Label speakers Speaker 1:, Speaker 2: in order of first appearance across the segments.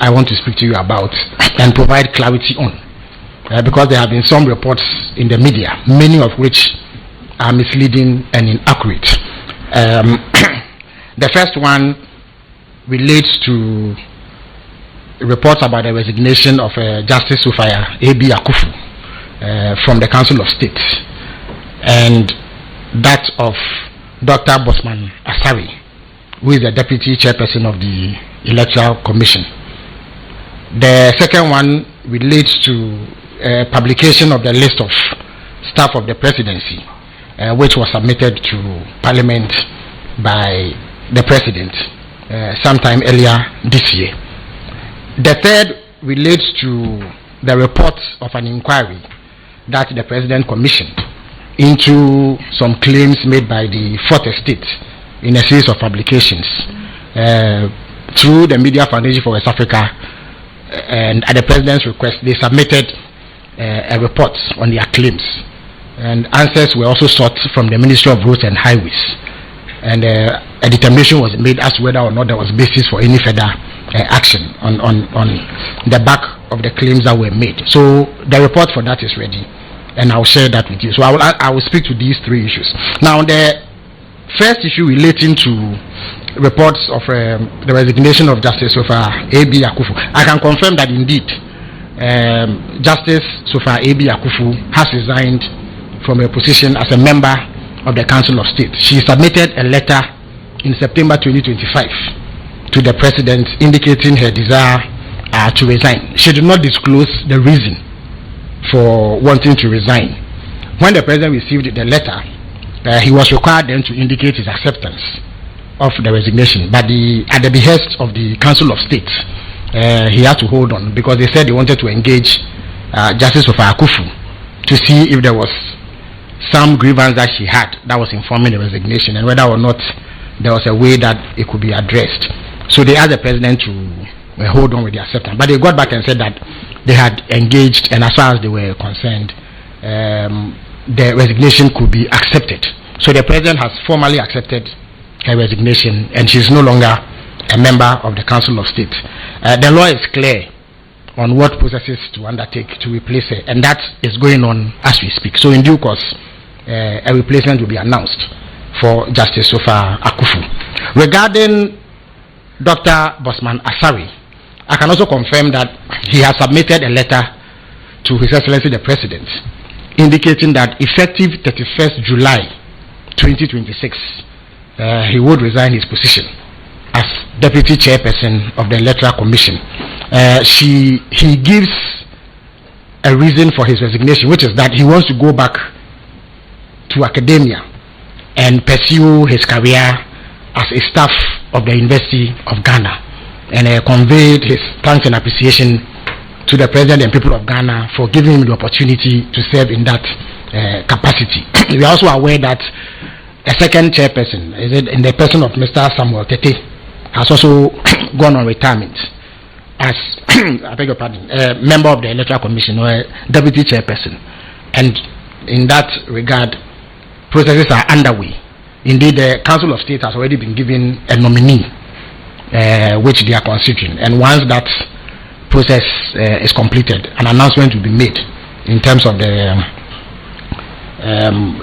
Speaker 1: I want to speak to you about and provide clarity on, because there have been some reports in the media, many of which are misleading and inaccurate. The first one relates to reports about the resignation of Justice Sophia A.B. Akufu from the Council of State, and that of Dr. Bosman Asari, who is the Deputy Chairperson of the Electoral Commission. The second one relates to publication of the list of staff of the presidency, which was submitted to Parliament by the President sometime earlier this year. The third relates to the report of an inquiry that the President commissioned into some claims made by the Fourth Estate in a series of publications through the Media Foundation for West Africa, and at the President's request they submitted a report on their claims, and answers were also sought from the Ministry of Roads and Highways, and a determination was made as to whether or not there was basis for any further action on the back of the claims that were made. So the report for that is ready, and I'll share that with you. So I will speak to these three issues. Now, the first issue relating to reports of the resignation of Justice Sophia A.B. Akufu, I can confirm that indeed Justice Sophia A.B. Akufu has resigned from her position as a member of the Council of State. She submitted a letter in September 2025 to the President indicating her desire to resign. She did not disclose the reason for wanting to resign. When the President received the letter, he was required then to indicate his acceptance of the resignation, but at the behest of the Council of State, he had to hold on, because they said they wanted to engage Justice Sophia Akufu to see if there was some grievance that she had that was informing the resignation, and whether or not there was a way that it could be addressed. So they asked the President to hold on with the acceptance, but they got back and said that they had engaged, and as far as they were concerned, the resignation could be accepted. So the President has formally accepted her resignation, and she is no longer a member of the Council of State. The law is clear on what processes to undertake to replace her, and that is going on as we speak. So in due course, a replacement will be announced for Justice Sophia Akufu. Regarding Dr. Bosman Asari, I can also confirm that he has submitted a letter to His Excellency the President indicating that effective 31st July 2026, he would resign his position as Deputy Chairperson of the Electoral Commission. He gives a reason for his resignation, which is that he wants to go back to academia and pursue his career as a staff of the University of Ghana, and conveyed his thanks and appreciation to the President and people of Ghana for giving him the opportunity to serve in that capacity. We are also aware that a second chairperson, in the person of Mr. Samuel Tete, has also gone on retirement as I beg your pardon, a member of the Electoral Commission or a deputy chairperson, and in that regard, processes are underway. Indeed, the Council of State has already been given a nominee, which they are considering, and once that process is completed, an announcement will be made in terms of the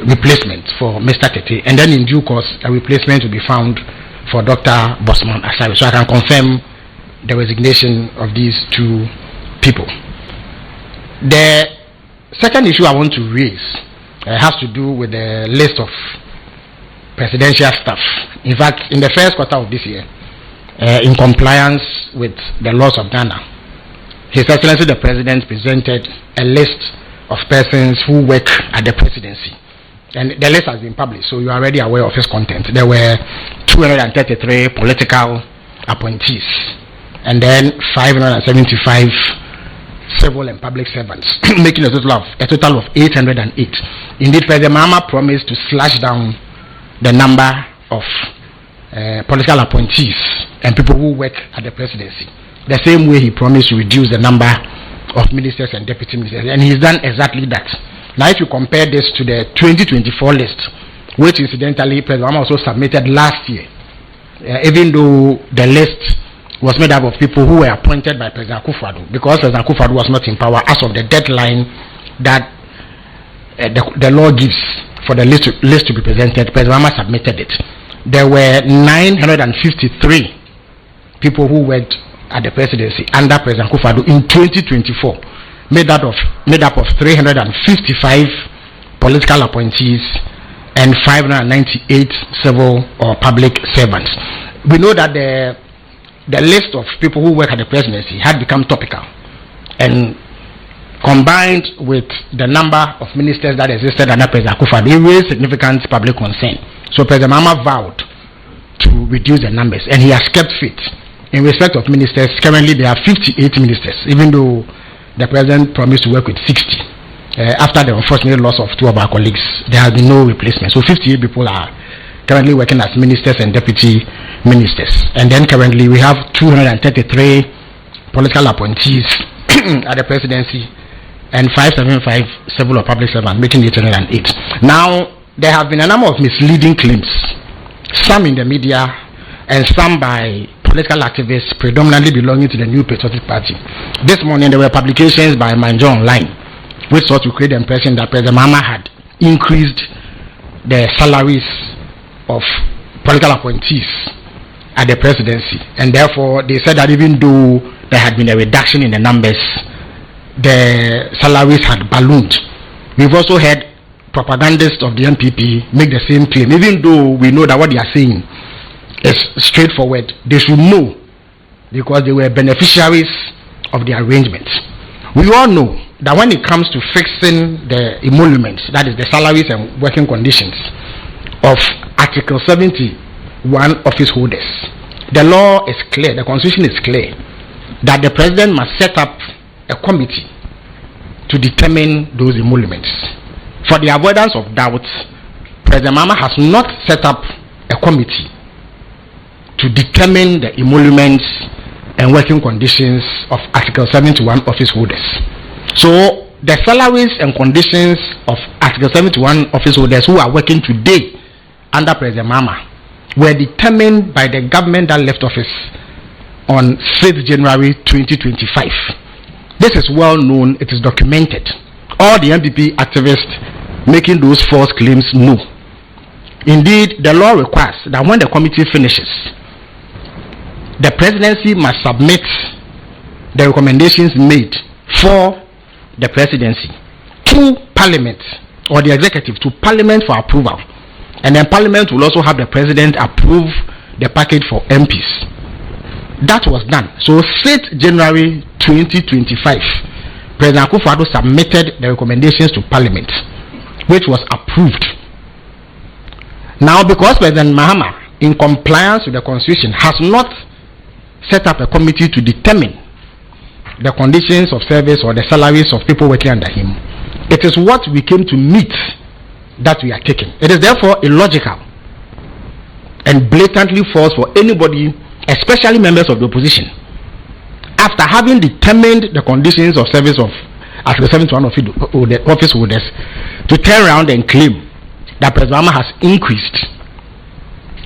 Speaker 1: replacement for Mr. Tete, and then in due course a replacement will be found for Dr. Bosman Asari. So I can confirm the resignation of these two people. The second issue I want to raise has to do with the list of presidential staff. In fact, in the first quarter of this year, in compliance with the laws of Ghana, His Excellency the President presented a list of persons who work at the presidency, and the list has been published, so you are already aware of its content. There were 233 political appointees, and then 575 civil and public servants, making a total of 808. Indeed, President Mahama promised to slash down the number of political appointees and people who work at the presidency, the same way he promised to reduce the number of ministers and deputy ministers, and he's done exactly that. Now, if you compare this to the 2024 list, which incidentally President Mahama also submitted last year, even though the list was made up of people who were appointed by President Akufo-Addo, because President Akufo-Addo was not in power as of the deadline that the law gives for the list to be presented. President Mahama submitted it. There were 953 people who worked at the presidency under President Akufo-Addo in 2024, made up of 355 political appointees and 598 civil or public servants. We know that the list of people who work at the presidency had become topical, and combined with the number of ministers that existed under President Akufo-Addo, it raised significant public concern. So President Mahama vowed to reduce the numbers, and he has kept faith. In respect of ministers, currently there are 58 ministers, even though the president promised to work with 60. After the unfortunate loss of two of our colleagues, there has been no replacement. So 58 people are currently working as ministers and deputy ministers. And then currently we have 233 political appointees at the presidency and 575 civil or public servants, making 808. Now, there have been a number of misleading claims, some in the media and some by political activists predominantly belonging to the New Patriotic Party. This morning there were publications by Manjo Online which sought to create the impression that President Mahama had increased the salaries of political appointees at the presidency, and therefore they said that even though there had been a reduction in the numbers, the salaries had ballooned. We've also heard propagandists of the NPP make the same claim, even though we know that what they are saying is straightforward. They should know, because they were beneficiaries of the arrangement. We all know that when it comes to fixing the emoluments, that is the salaries and working conditions of Article 71 office holders, the law is clear, the constitution is clear, that the president must set up a committee to determine those emoluments. For the avoidance of doubt, President Mahama has not set up a committee to determine the emoluments and working conditions of Article 71 office holders. So the salaries and conditions of Article 71 office holders who are working today under President Mahama were determined by the government that left office on 6th January 2025. This is well known, it is documented. All the NPP activists making those false claims know. Indeed, the law requires that when the committee finishes, the presidency must submit the recommendations made for the presidency to Parliament, or the executive to Parliament for approval, and then Parliament will also have the president approve the package for MPs. That was done. So 6th January 2025, President Akufo-Addo submitted the recommendations to Parliament, which was approved. Now, because President Mahama, in compliance with the Constitution, has not set up a committee to determine the conditions of service or the salaries of people working under him, it is what we came to meet that we are taking. It is therefore illogical and blatantly false for anybody, especially members of the opposition, after having determined the conditions of service of Article 71 of office holders, to turn around and claim that President Mahama has increased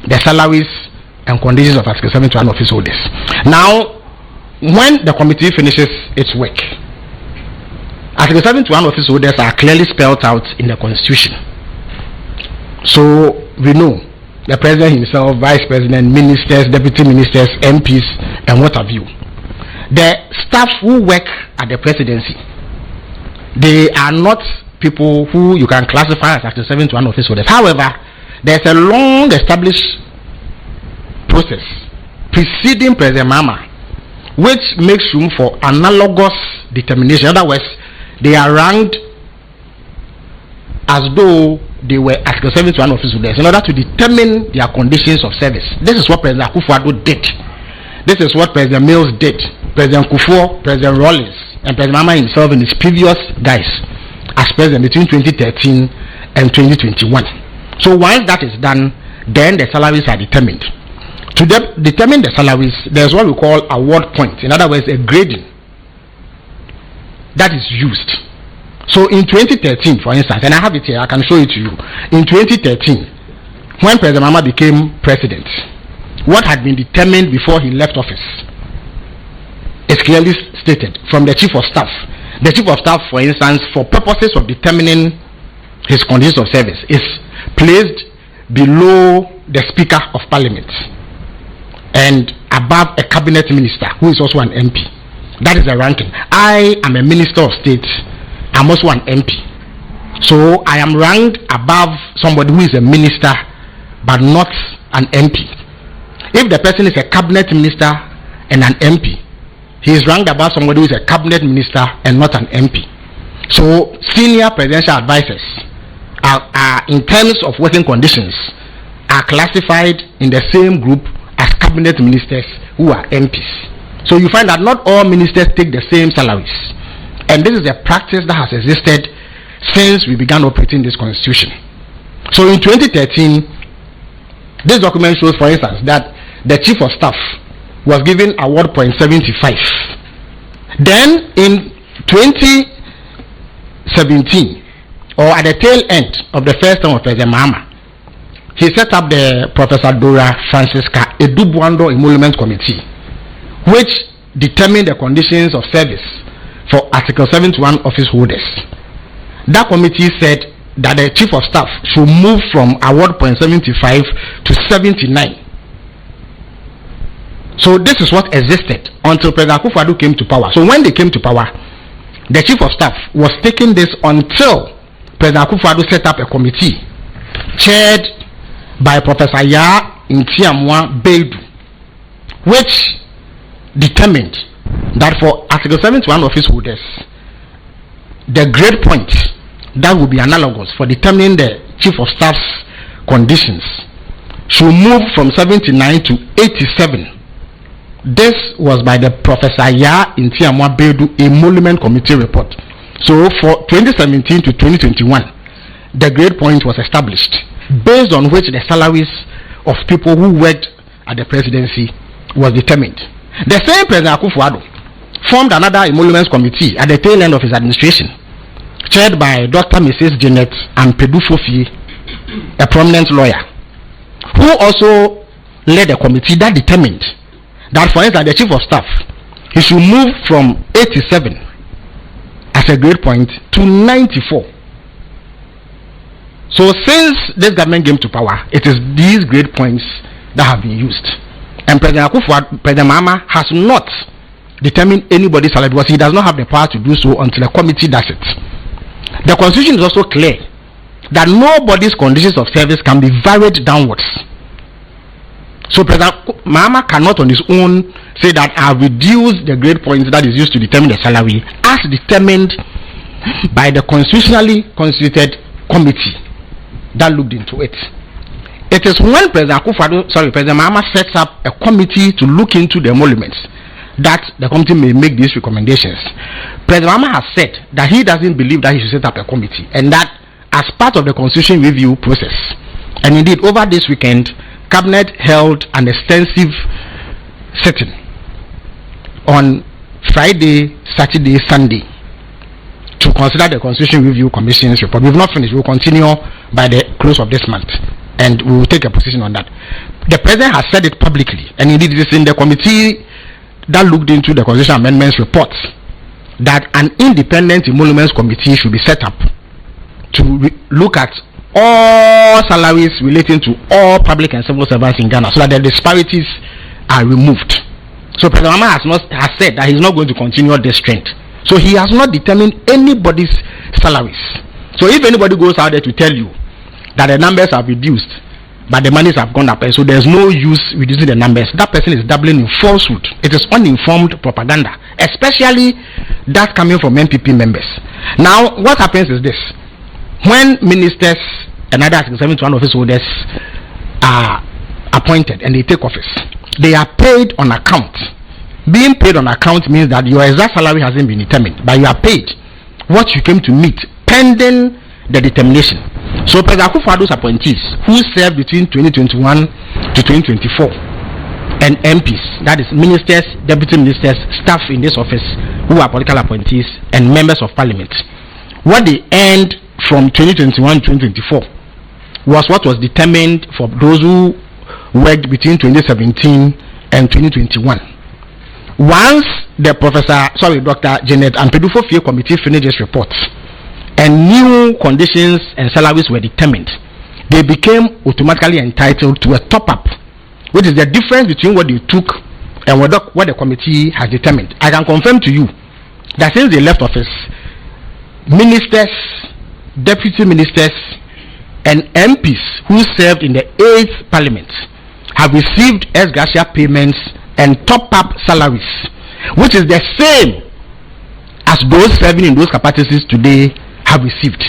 Speaker 1: the salaries and conditions of Article 71 office holders. Now, when the committee finishes its work, Article 71 office holders are clearly spelled out in the Constitution. So we know the president himself, vice president, ministers, deputy ministers, MPs, and what have you. The staff who work at the presidency, they are not people who you can classify as Article 71 office holders. However, there's a long established process preceding President Mahama, which makes room for analogous determination. In other words, they are ranked as though they were Article 71 office holders in order to determine their conditions of service. This is what President Akufo-Addo did. This is what President Mills did. President Kufuor, President Rawlings, and President Mahama himself in his previous guise as president between 2013 and 2021. So once that is done, then the salaries are determined. To determine the salaries, there's what we call award point. In other words, a grading that is used. So in 2013, for instance, and I have it here, I can show it to you. In 2013, when President Mahama became president, what had been determined before he left office is clearly stated from the chief of staff. The chief of staff, for instance, for purposes of determining his conditions of service, is placed below the Speaker of Parliament and above a cabinet minister who is also an MP. That is the ranking. I am a minister of state. I'm also an MP. So I am ranked above somebody who is a minister but not an MP. If the person is a cabinet minister and an MP, he is ranked above somebody who is a cabinet minister and not an MP. So senior presidential advisors are in terms of working conditions, are classified in the same group as cabinet ministers who are MPs. So you find that not all ministers take the same salaries. And this is a practice that has existed since we began operating this constitution. So in 2013, this document shows, for instance, that the chief of staff was given award point 75. Then in 2017, or at the tail end of the first term of President Mahama, he set up the Professor Dora Francisca Edubuando Emolument Committee, which determined the conditions of service for Article 71 office holders. That committee said that the chief of staff should move from award point 75 to 79. So this is what existed until President Akufo-Addo came to power. So when they came to power, the chief of staff was taking this until President Akufo-Addo set up a committee chaired by Professor Ya Ntiamwa Beidu, which determined that for Article 71 office holders, the grade point that will be analogous for determining the chief of staff's conditions should move from 79 to 87. This was by the Professor Ya Ntiamwa Beidu Emolument Committee report. So for 2017 to 2021, the grade point was established, based on which the salaries of people who worked at the presidency was determined. The same President Akufo-Addo formed another emoluments committee at the tail end of his administration, chaired by Dr. Mrs. Janet Ampedu Fofi, a prominent lawyer, who also led a committee that determined that, for instance, the chief of staff, he should move from 87 as a grade point to 94. So since this government came to power, it is these grade points that have been used. And President Akufo-Addo, President Mahama, has not determined anybody's salary because he does not have the power to do so until a committee does it. The constitution is also clear that nobody's conditions of service can be varied downwards. So President Mahama cannot on his own say that I have reduced the grade points that is used to determine the salary as determined by the constitutionally constituted committee that looked into it. It is when President Mahama sets up a committee to look into the emoluments that the committee may make these recommendations. President Mahama has said that he doesn't believe that he should set up a committee, and that as part of the constitution review process, and indeed over this weekend, Cabinet held an extensive sitting on Friday, Saturday, Sunday to consider the Constitution Review Commission's report. We've not finished. We'll continue by the close of this month, and we will take a position on that. The President has said it publicly, and indeed it is in the committee that looked into the Constitution Amendments report that an independent emoluments committee should be set up to look at all salaries relating to all public and civil servants in Ghana, so that the disparities are removed. So President Mahama has said that he's not going to continue this trend. So he has not determined anybody's salaries. So if anybody goes out there to tell you that the numbers have reduced but the monies have gone up, and so there's no use reducing the numbers, that person is dabbling in falsehood. It is uninformed propaganda, especially that coming from MPP members. Now what happens is this: when ministers and other Article 71 office holders are appointed and they take office, they are paid on account. Being paid on account means that your exact salary hasn't been determined, but you are paid what you came to meet pending the determination. So President Akufo-Addo's appointees who served between 2021 to 2024, and MPs, that is ministers, deputy ministers, staff in this office who are political appointees, and members of parliament, what they earned from 2021 to 2024 was what was determined for those who worked between 2017 and 2021. Once Dr. Janet and Pedufo Fie Committee finished this report, and new conditions and salaries were determined, they became automatically entitled to a top-up, which is the difference between what they took and what the committee has determined. I can confirm to you that since they left office, ministers, deputy ministers, and MPs who served in the 8th Parliament have received ex gratia payments and top-up salaries, which is the same as those serving in those capacities today have received,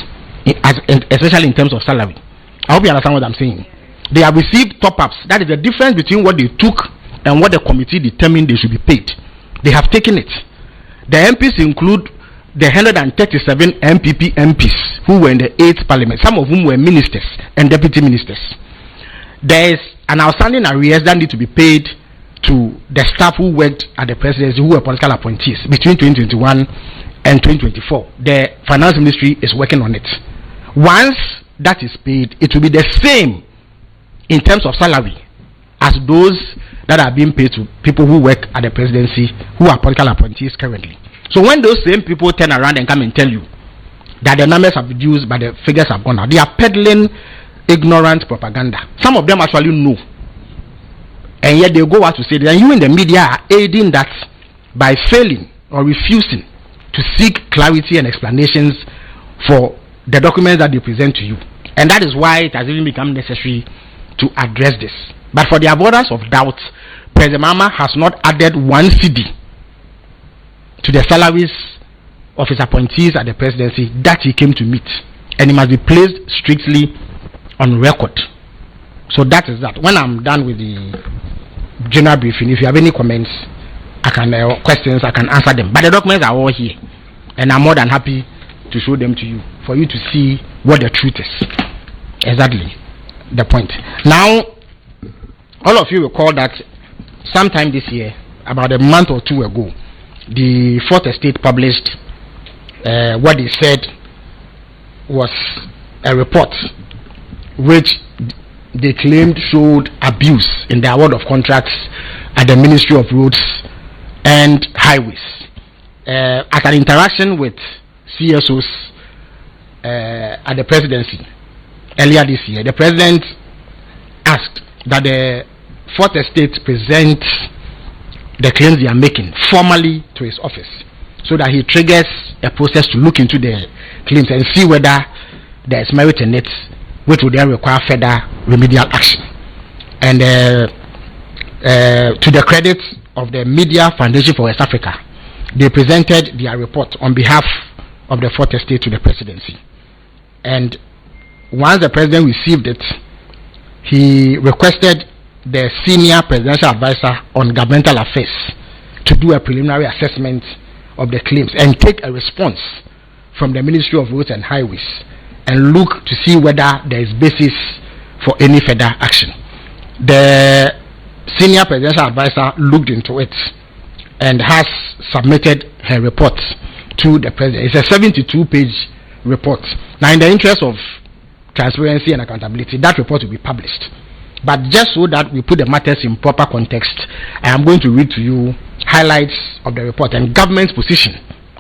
Speaker 1: especially in terms of salary. I hope you understand what I'm saying. They have received top-ups. That is the difference between what they took and what the committee determined they should be paid. They have taken it. The MPs include the 137 MPP MPs who were in the 8th Parliament, some of whom were ministers and deputy ministers. There is an outstanding arrears that need to be paid to the staff who worked at the presidency, who were political appointees between 2021 and 2024. The finance ministry is working on it. Once that is paid, it will be the same in terms of salary as those that are being paid to people who work at the presidency, who are political appointees currently. So when those same people turn around and come and tell you that the numbers have reduced but the figures have gone up, they are peddling ignorant propaganda. Some of them actually know, and yet they go out to say that, and you in the media are aiding that by failing or refusing to seek clarity and explanations for the documents that they present to you. And that is why it has even become necessary to address this. But for the avoidance of doubt, President Mahama has not added one CD to the salaries of his appointees at the presidency that he came to meet, and it must be placed strictly on record. So that is that. When I'm done with the general briefing, if you have any comments, I can questions, I can answer them. But the documents are all here, and I'm more than happy to show them to you for you to see what the truth is. Exactly the point. Now, all of you recall that sometime this year, about a month or two ago, the Fourth Estate published what they said was a report which they claimed showed abuse in the award of contracts at the Ministry of Roads and Highways. At an interaction with CSOs at the presidency earlier this year, the president asked that the Fourth Estate present the claims they are making formally to his office, so that he triggers a process to look into the claims and see whether there is merit in it, which would then require further remedial action. And to the credit of the Media Foundation for West Africa, they presented their report on behalf of the Fourth Estate to the presidency. And once the president received it, he requested the senior presidential advisor on governmental affairs to do a preliminary assessment of the claims and take a response from the Ministry of Roads and Highways and look to see whether there is basis for any further action. The senior presidential advisor looked into it and has submitted her report to the president. It's a 72-page report. Now, in the interest of transparency and accountability, that report will be published. But just so that we put the matters in proper context, I am going to read to you highlights of the report and government's position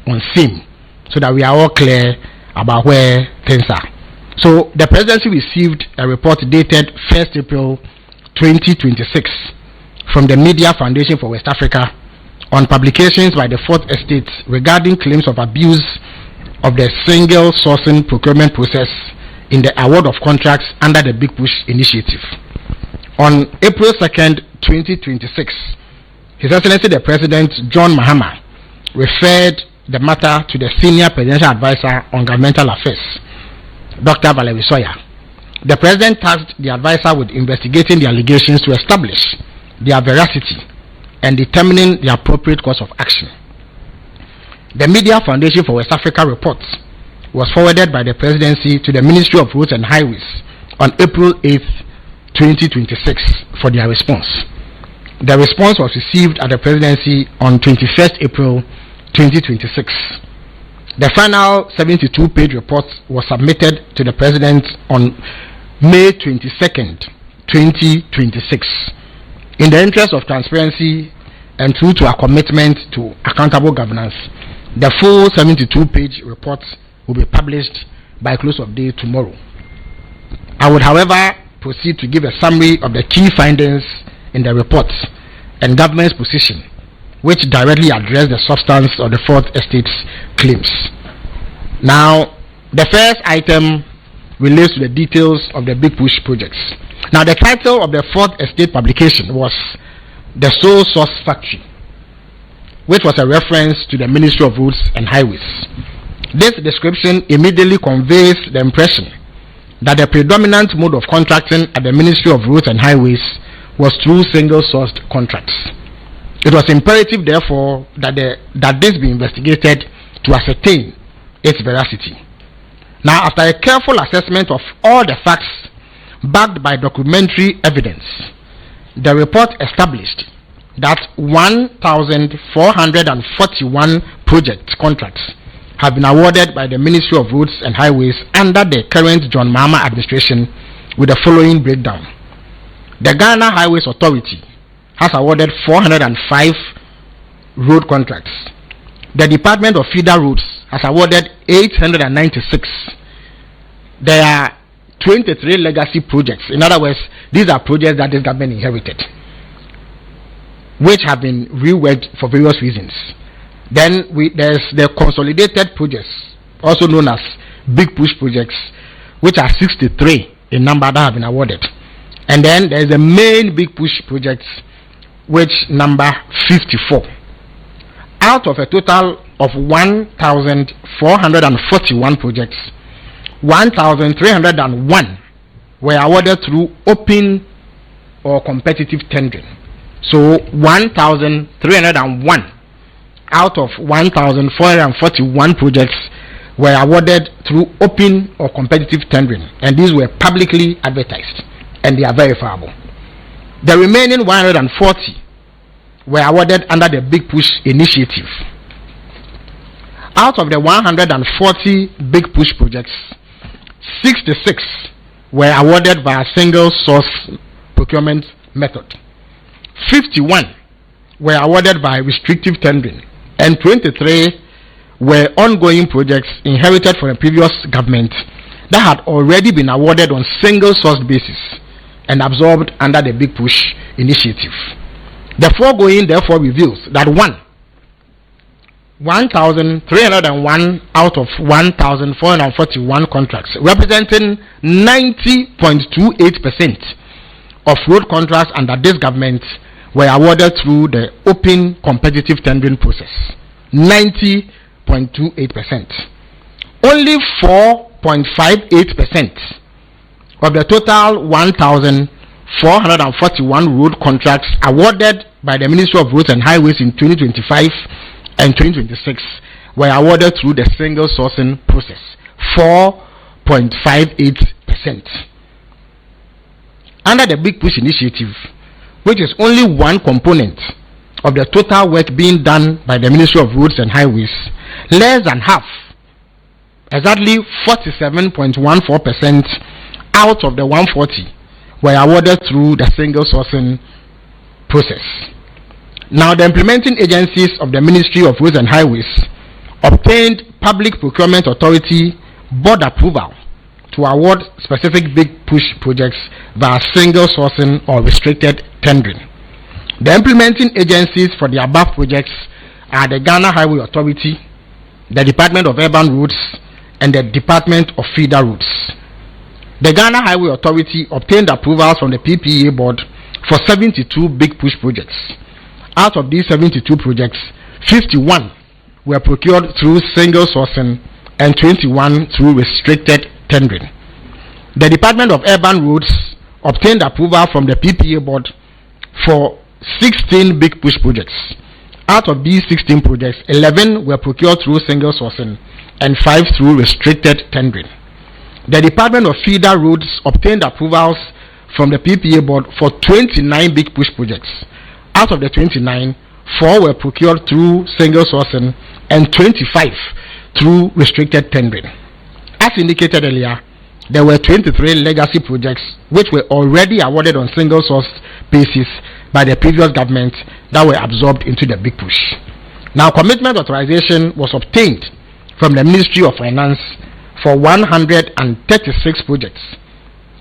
Speaker 1: on same, so that we are all clear about where things are. So the presidency received a report dated 1st April 2026 from the Media Foundation for West Africa on publications by the Fourth Estate regarding claims of abuse of the single sourcing procurement process in the award of contracts under the Big Push initiative. On April 2nd, 2026, His Excellency the President John Mahama referred the matter to the Senior Presidential Advisor on Governmental Affairs, Dr. Valerie Sawyer. The President tasked the advisor with investigating the allegations to establish their veracity and determining the appropriate course of action. The Media Foundation for West Africa report was forwarded by the Presidency to the Ministry of Roads and Highways on April 8th, 2026 for their response. The response was received at the Presidency on 21st April 2026. The final 72-page report was submitted to the President on May 22nd, 2026. In the interest of transparency and true to our commitment to accountable governance, the full 72-page report will be published by close of day tomorrow. I would, however, proceed to give a summary of the key findings in the report and government's position, which directly address the substance of the Fourth Estate's claims. Now, the first item relates to the details of the Big Push projects. Now, the title of the Fourth Estate publication was The Sole Source Factory, which was a reference to the Ministry of Roads and Highways. This description immediately conveys the impression that the predominant mode of contracting at the Ministry of Roads and Highways was through single-sourced contracts. It was imperative, therefore, that this be investigated to ascertain its veracity. Now, after a careful assessment of all the facts backed by documentary evidence, the report established that 1,441 project contracts have been awarded by the Ministry of Roads and Highways under the current John Mahama administration, with the following breakdown. The Ghana Highways Authority has awarded 405 road contracts. The Department of Feeder Roads has awarded 896. There are 23 legacy projects. In other words, these are projects that this government inherited, which have been reworked for various reasons. Then there's the consolidated projects, also known as Big Push projects, which are 63 in number that have been awarded. And then there's the main Big Push projects, which number 54. Out of a total of 1,441 projects, 1,301 were awarded through open or competitive tendering. So 1,301 out of 1,441 projects were awarded through open or competitive tendering, and these were publicly advertised and they are verifiable. The remaining 140 were awarded under the Big Push initiative. Out of the 140 Big Push projects, 66 were awarded by a single source procurement method. 51 were awarded by restrictive tendering, and 23 were ongoing projects inherited from the previous government that had already been awarded on single source basis and absorbed under the Big Push initiative. The foregoing therefore reveals that 1,301 out of 1,441 contracts, representing 90.28% of road contracts under this government, were awarded through the open competitive tendering process. 90.28%. Only 4.58% of the total 1,441 road contracts awarded by the Ministry of Roads and Highways in 2025 and 2026 were awarded through the single sourcing process. 4.58%. Under the Big Push initiative, which is only one component of the total work being done by the Ministry of Roads and Highways, less than half, exactly 47.14% out of the 140, were awarded through the single sourcing process. Now, the implementing agencies of the Ministry of Roads and Highways obtained Public Procurement Authority board approval to award specific Big Push projects via single sourcing or restricted tendering. The implementing agencies for the above projects are the Ghana Highway Authority, the Department of Urban Roads, and the Department of Feeder Roads. The Ghana Highway Authority obtained approvals from the PPA board for 72 Big Push projects. Out of these 72 projects, 51 were procured through single sourcing and 21 through restricted tendering. The Department of Urban Roads obtained approval from the PPA board for 16 Big Push projects. Out of these 16 projects, 11 were procured through single sourcing and 5 through restricted tendering. The Department of Feeder Roads obtained approvals from the PPA board for 29 Big Push projects. Out of the 29, 4 were procured through single sourcing and 25 through restricted tendering. As indicated earlier, there were 23 legacy projects which were already awarded on single source basis by the previous government that were absorbed into the big push. Now, commitment authorization was obtained from the Ministry of Finance for 136 projects,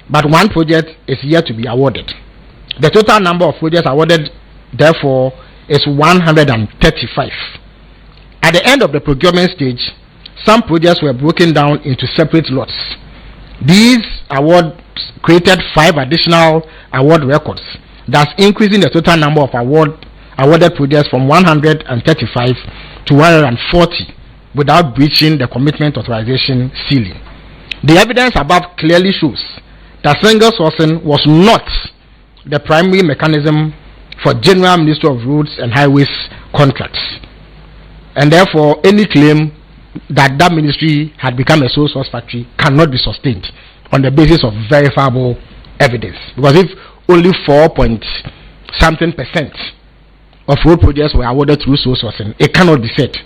Speaker 1: but one project is yet to be awarded. The total number of projects awarded, therefore, is 135. At the end of the procurement stage, some projects were broken down into separate lots. These awards created 5 additional award records, thus increasing the total number of awarded projects from 135 to 140 without breaching the commitment authorization ceiling. The evidence above clearly shows that single sourcing was not the primary mechanism for General Ministry of Roads and Highways contracts, and therefore any claim that that ministry had become a sole source factory cannot be sustained on the basis of verifiable evidence. Because if only 4.something% of road projects were awarded through sole sourcing, it cannot be said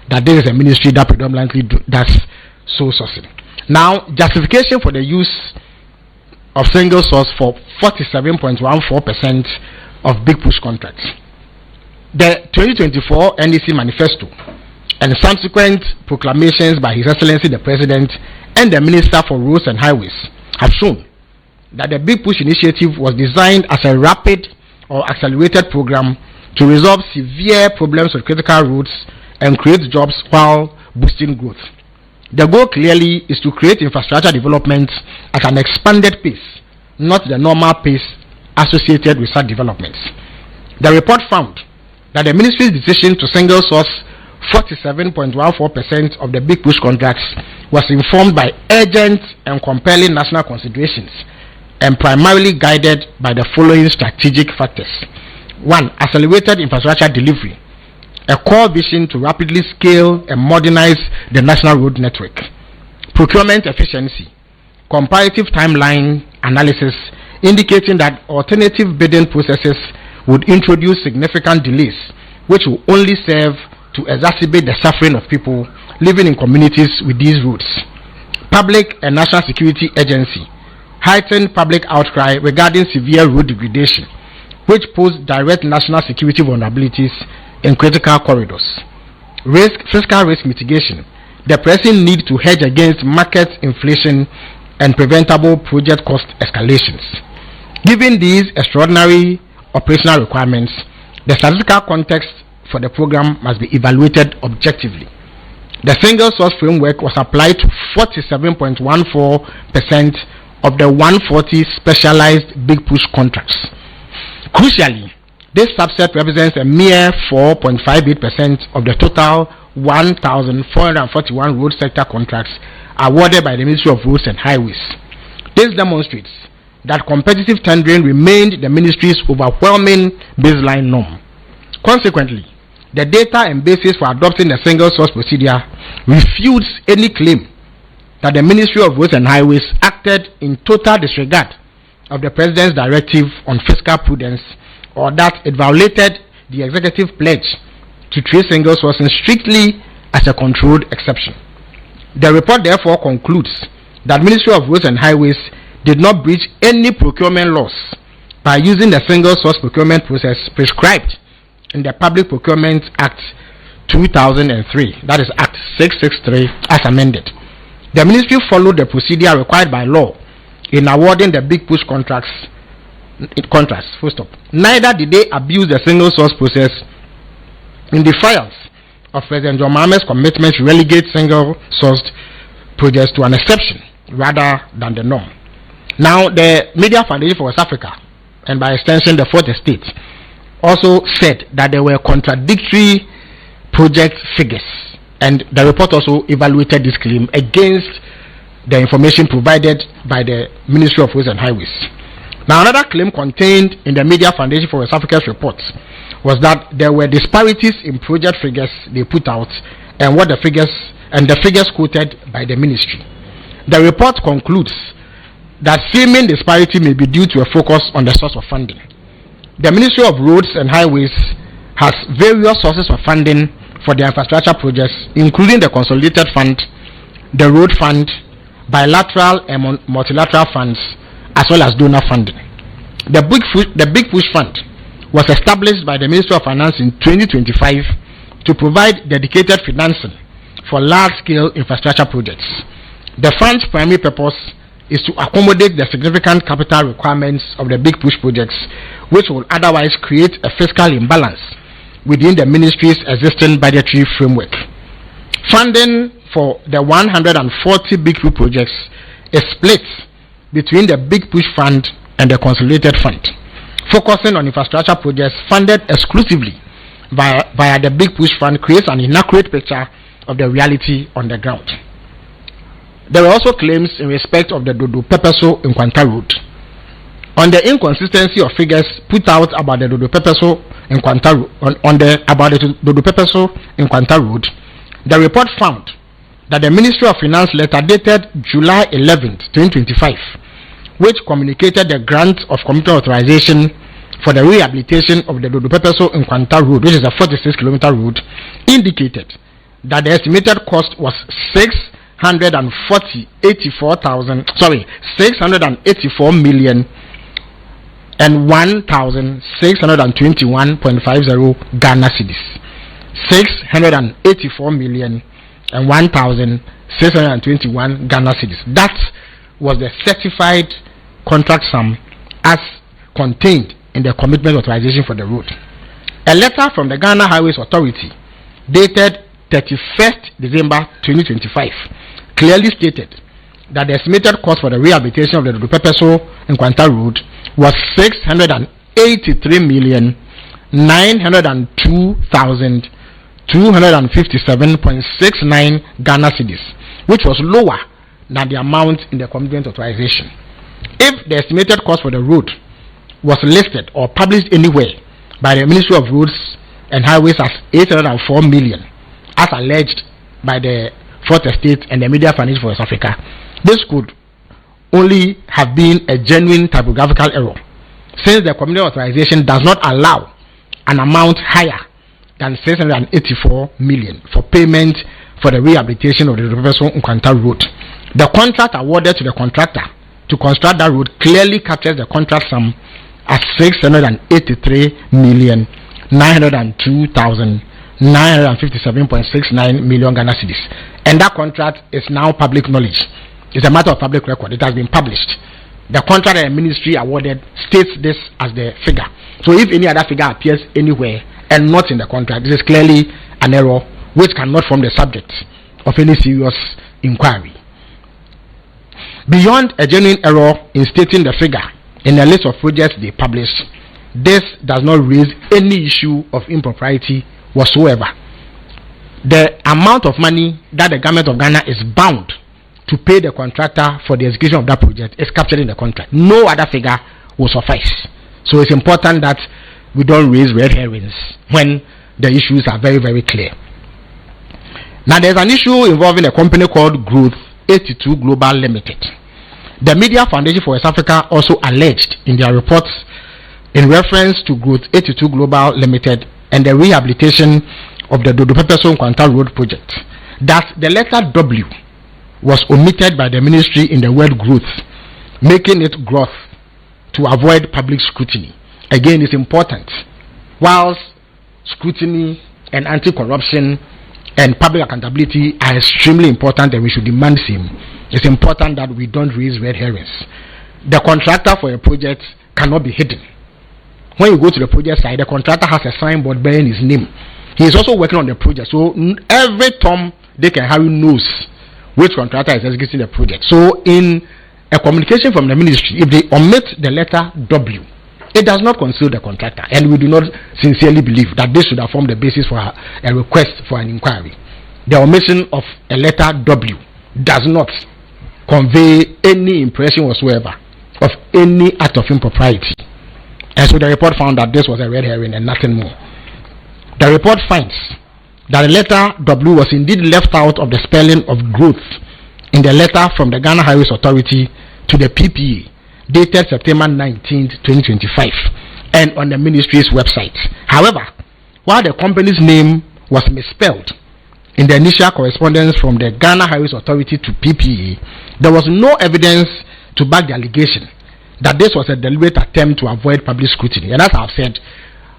Speaker 1: that there is a ministry that predominantly does sole sourcing. Now, justification for the use of single source for 47.14% of big push contracts. The 2024 NDC manifesto and subsequent proclamations by His Excellency the President and the Minister for Roads and Highways have shown that the Big Push initiative was designed as a rapid or accelerated program to resolve severe problems with critical roads and create jobs while boosting growth. The goal clearly is to create infrastructure development at an expanded pace, not the normal pace associated with such developments. The report found that the ministry's decision to single source 47.14% of the big push contracts was informed by urgent and compelling national considerations and primarily guided by the following strategic factors. 1. Accelerated infrastructure delivery, a core vision to rapidly scale and modernize the national road network. Procurement efficiency, comparative timeline analysis indicating that alternative bidding processes would introduce significant delays, which will only serve to exacerbate the suffering of people living in communities with these roads. Public and National Security Agency, heightened public outcry regarding severe road degradation, which pose direct national security vulnerabilities in critical corridors. Fiscal risk mitigation, the pressing need to hedge against market inflation and preventable project cost escalations. Given these extraordinary operational requirements, the statistical context for the program must be evaluated objectively. The single source framework was applied to 47.14% of the 140 specialized big push contracts. Crucially, this subset represents a mere 4.58% of the total 1,441 road sector contracts awarded by the Ministry of Roads and Highways. This demonstrates that competitive tendering remained the ministry's overwhelming baseline norm. Consequently, the data and basis for adopting the single source procedure refutes any claim that the Ministry of Roads and Highways acted in total disregard of the President's directive on fiscal prudence, or that it violated the executive pledge to treat single sourcing strictly as a controlled exception. The report therefore concludes that Ministry of Roads and Highways did not breach any procurement laws by using the single source procurement process prescribed in the Public Procurement Act 2003, that is Act 663 as amended. The ministry followed the procedure required by law in awarding the big push contracts. Full stop. Neither did they abuse the single source process in the files of President John Mahamat's commitment to relegate single sourced projects to an exception rather than the norm. Now, the Media Foundation for West Africa, and by extension the Fourth Estate, also said that there were contradictory project figures, and the report also evaluated this claim against the information provided by the Ministry of Roads and Highways. Now, another claim contained in the Media Foundation for West Africa's report was that there were disparities in project figures they put out and the figures quoted by the ministry. The report concludes that seeming disparity may be due to a focus on the source of funding. The Ministry of Roads and Highways has various sources of funding for their infrastructure projects, including the Consolidated Fund, the Road Fund, bilateral and multilateral funds, as well as donor funding. The Big Push Fund was established by the Ministry of Finance in 2025 to provide dedicated financing for large-scale infrastructure projects. The fund's primary purpose is to accommodate the significant capital requirements of the big push projects, which will otherwise create a fiscal imbalance within the ministry's existing budgetary framework. Funding for the 140 big push projects is split between the big push fund and the consolidated fund, focusing on infrastructure projects funded exclusively via the big push fund creates an inaccurate picture of the reality on the ground. There were also claims in respect of the Dodo Pepeso in Kwanta Road. On the inconsistency of figures put out about the Dodo Pepeso in Kwanta Road, the report found that the Ministry of Finance letter dated July 11, 2025, which communicated the grant of commitment authorization for the rehabilitation of the Dodo Pepeso in Kwanta Road, which is a 46-kilometer road, indicated that the estimated cost was 684,000,000 and 1,621.50 Ghana cedis. 684,000,000 and 1,621 Ghana cedis. That was the certified contract sum as contained in the commitment authorization for the road. A letter from the Ghana Highways Authority dated 31st December 2025 clearly stated that the estimated cost for the rehabilitation of the Dodo Pepeso in Kwanta Road was 683,902,257.69 Ghana cedis, which was lower than the amount in the commitment authorization. If the estimated cost for the road was listed or published anywhere by the Ministry of Roads and Highways as 804 million, as alleged by the Fourth Estate and the Media Foundation for West Africa, this could only have been a genuine typographical error, since the commitment authorization does not allow an amount higher than 684 million for payment for the rehabilitation of the Dodo in Kwanta Road. The contract awarded to the contractor to construct that road clearly captures the contract sum as 683,902,957.69 million Ghana cedis, and that contract is now public knowledge. It's a matter of public record. It has been published. The contract that the ministry awarded states this as the figure. So if any other figure appears anywhere and not in the contract, this is clearly an error which cannot form the subject of any serious inquiry. Beyond a genuine error in stating the figure in a list of projects they published, this does not raise any issue of impropriety whatsoever. The amount of money that the government of Ghana is bound to pay the contractor for the execution of that project is captured in the contract. No other figure will suffice. So it's important that we don't raise red herrings when the issues are very, very clear. Now there's an issue involving a company called Growth 82 Global Limited. The Media Foundation for West Africa also alleged in their reports in reference to Growth 82 Global Limited and the rehabilitation of the Dodo Pepeso Kwanta Road project that the letter W was omitted by the ministry in the word growth, making it growth to avoid public scrutiny. Again, it's important. Whilst scrutiny and anti-corruption and public accountability are extremely important and we should demand same, it's important that we don't raise red herrings. The contractor for a project cannot be hidden. When you go to the project site, the contractor has a signboard bearing his name. He is also working on the project, so every Tom, Dick and Harry knows which contractor is executing the project. So in a communication from the ministry, if they omit the letter W, it does not conceal the contractor, and we do not sincerely believe that this should have formed the basis for a request for an inquiry. The omission of a letter W does not convey any impression whatsoever of any act of impropriety, and so the report found that this was a red herring and nothing more. The report finds that the letter W was indeed left out of the spelling of growth in the letter from the Ghana Highways Authority to the PPA dated September 19, 2025, and on the ministry's website. However, while the company's name was misspelled in the initial correspondence from the Ghana Highways Authority to PPA, there was no evidence to back the allegation that this was a deliberate attempt to avoid public scrutiny. And as I've said,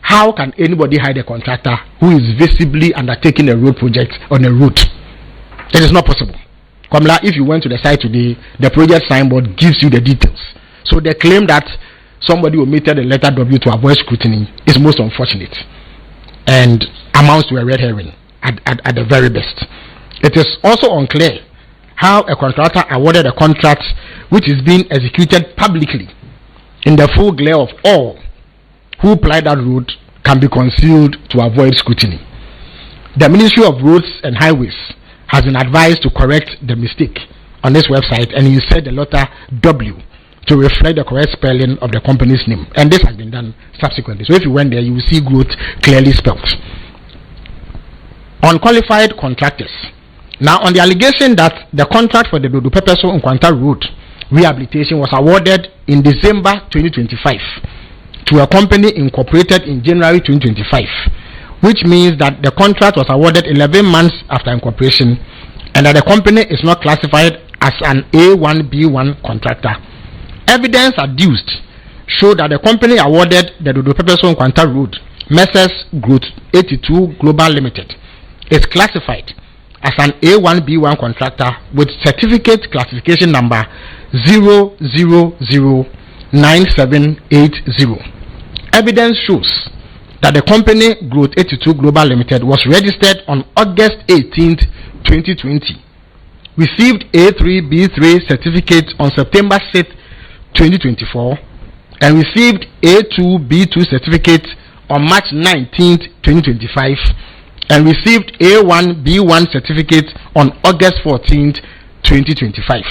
Speaker 1: how can anybody hire a contractor who is visibly undertaking a road project on a road? It is not possible. Kamla, if you went to the site today, the project signboard gives you the details. So the claim that somebody omitted a letter W to avoid scrutiny is most unfortunate and amounts to a red herring at the very best. It is also unclear how a contractor awarded a contract which is being executed publicly in the full glare of all who plied that road can be concealed to avoid scrutiny. The Ministry of Roads and Highways has been advised to correct the mistake on this website and insert the letter W to reflect the correct spelling of the company's name, and this has been done subsequently. So if you went there, you will see growth clearly spelled. Unqualified contractors. Now, on the allegation that the contract for the Dodo Pepeso Nkwanta Road rehabilitation was awarded in December 2025 to a company incorporated in January 2025, which means that the contract was awarded 11 months after incorporation and that the company is not classified as an A1B1 contractor. Evidence adduced show that the company awarded the Dodo Pepeso Nkwanta Road, Messrs. Growth 82 Global Limited, is classified as an A1B1 contractor with certificate classification number 0009780. Evidence shows that the company Growth 82 Global Limited was registered on August 18, 2020, received A3B3 certificate on September 6, 2024, and received A2B2 certificate on March 19, 2025, and received A1B1 certificate on August 14, 2025.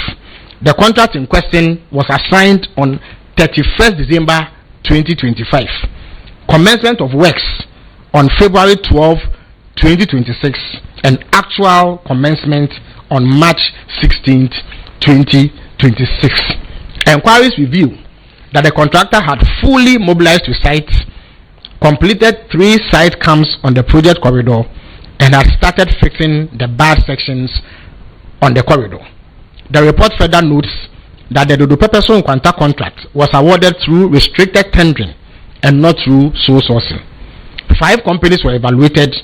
Speaker 1: The contract in question was assigned on 31st December 2025. Commencement of works on February 12, 2026, and actual commencement on March 16, 2026. Enquiries reveal that the contractor had fully mobilized to site, completed 3 site camps on the project corridor, and has started fixing the bad sections on the corridor. The report further notes that the Dodo Pepeso Nkwanta contract was awarded through restricted tendering and not through sole sourcing. 5 companies were evaluated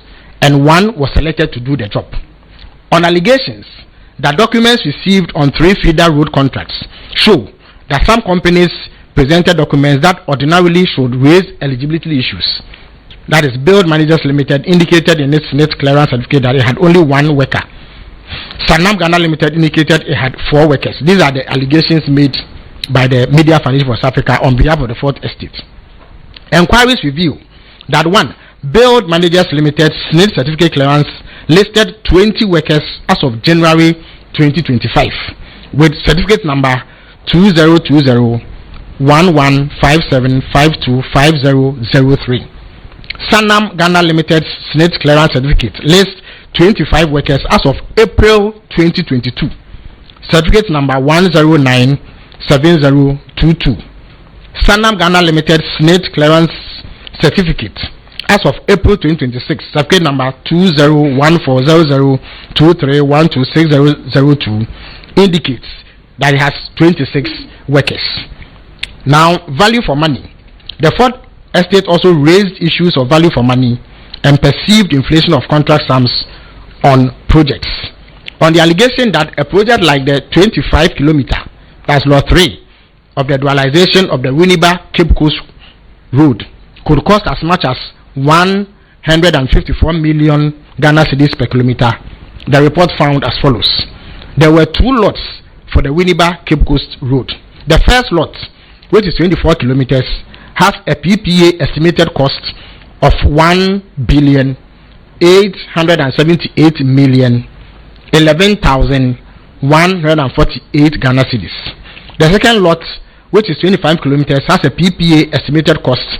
Speaker 1: and 1 was selected to do the job. On allegations that documents received on 3 feeder road contracts show that some companies presented documents that ordinarily should raise eligibility issues. That is, Build Managers Limited indicated in its net clearance certificate that it had only 1 worker. Sanam Ghana Limited indicated it had 4 workers. These are the allegations made by the Media Foundation for South Africa on behalf of the 4th Estate. Enquiries reveal that 1. Build Managers Limited SNID certificate clearance listed 20 workers as of January 2025 with certificate number 2020-1157525003. Sanam Ghana Limited SNID clearance certificate lists 25 workers as of April 2022. Certificate number 1097022. Sanam Ghana Limited SNID clearance certificate as of April 2026. Certificate number 20140023126002 indicates that it has 26 workers. Now, value for money. The 4th Estate also raised issues of value for money and perceived inflation of contract sums on projects. On the allegation that a project like the 25-kilometer, that's Lot 3, of the dualization of the Winneba Cape Coast Road could cost as much as 154 million Ghana cedis per kilometer, the report found as follows. There were 2 lots for the Winneba Cape Coast Road. The first lot, which is 24 kilometers, has a PPA estimated cost of 1,878,011,148 Ghana cedis. The second lot, which is 25 kilometers, has a PPA estimated cost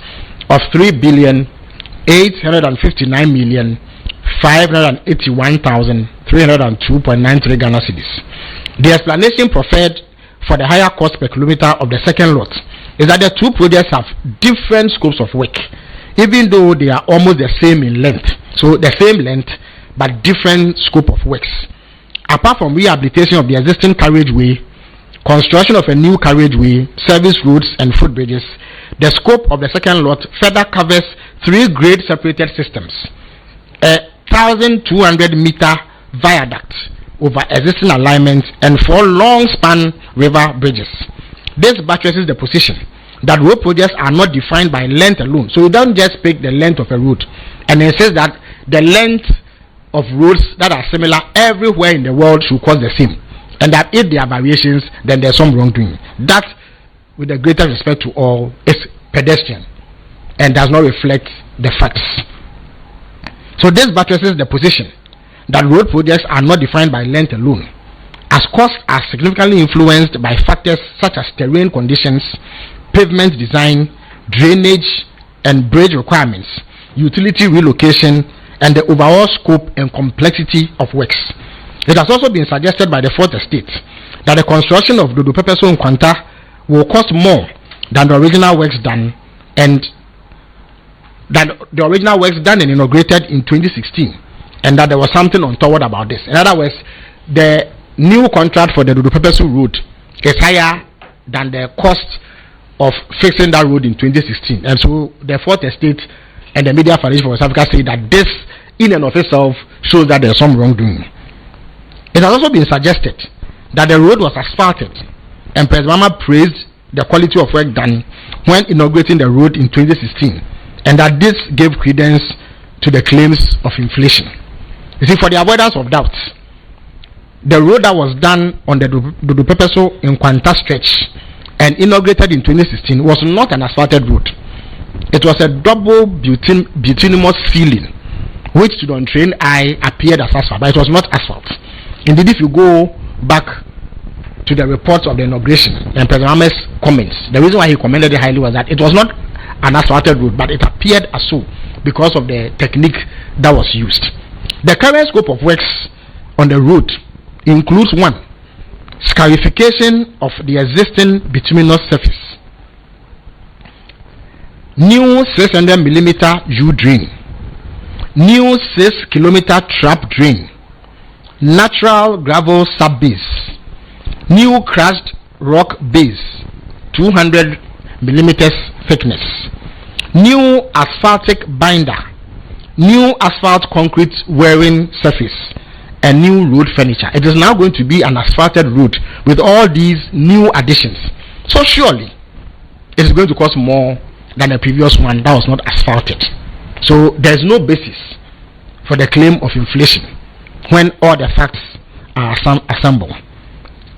Speaker 1: of 3,859,581,302.93 Ghana cedis. The explanation proffered for the higher cost per kilometer of the second lot is that the 2 projects have different scopes of work, even though they are almost the same in length. So the same length, but different scope of works. Apart from rehabilitation of the existing carriageway, construction of a new carriageway, service roads and footbridges, the scope of the second lot further covers 3 grade separated systems, a 1,200-meter viaduct over existing alignments, and 4 long-span river bridges. This buttresses the position that road projects are not defined by length alone. So you don't just pick the length of a road and it says that the length of roads that are similar everywhere in the world should cost the same, and that if there are variations, then there's some wrongdoing. That, with the greatest respect to all, is pedestrian and does not reflect the facts. So this buttresses the position that road projects are not defined by length alone, as costs are significantly influenced by factors such as terrain conditions, pavement design, drainage and bridge requirements, utility relocation, and the overall scope and complexity of works. It has also been suggested by the Fourth Estate that the construction of Dodo Pepeso Nkwanta will cost more than the original works done, and that the original works done and inaugurated in 2016, and that there was something untoward about this. In other words, the new contract for the Dodo Pepeso road is higher than the cost of fixing that road in 2016, and so the Fourth Estate and the Media Foundation for West Africa say that this in and of itself shows that there is some wrongdoing. It has also been suggested that the road was asphalted, and President Mahama praised the quality of work done when inaugurating the road in 2016, and that this gave credence to the claims of inflation. You see, for the avoidance of doubt, the road that was done on the Dodo Pepeso Nkwanta stretch and inaugurated in 2016 was not an asphalted road. It was a double bituminous ceiling, which to the untrained eye appeared as asphalt, but it was not asphalt. Indeed, if you go back to the reports of the inauguration and President Mahama's comments, the reason why he commended it highly was that it was not an asphalted road, but it appeared as so because of the technique that was used. The current scope of works on the road includes: 1, scarification of the existing bituminous surface, new 600mm U-drain, new 6-kilometer trap drain, natural gravel sub-base, new crushed rock base 200mm thickness, new asphaltic binder, new asphalt concrete wearing surface, and new road furniture. It is now going to be an asphalted road with all these new additions. So surely it is going to cost more than the previous one that was not asphalted. So there is no basis for the claim of inflation when all the facts are assembled.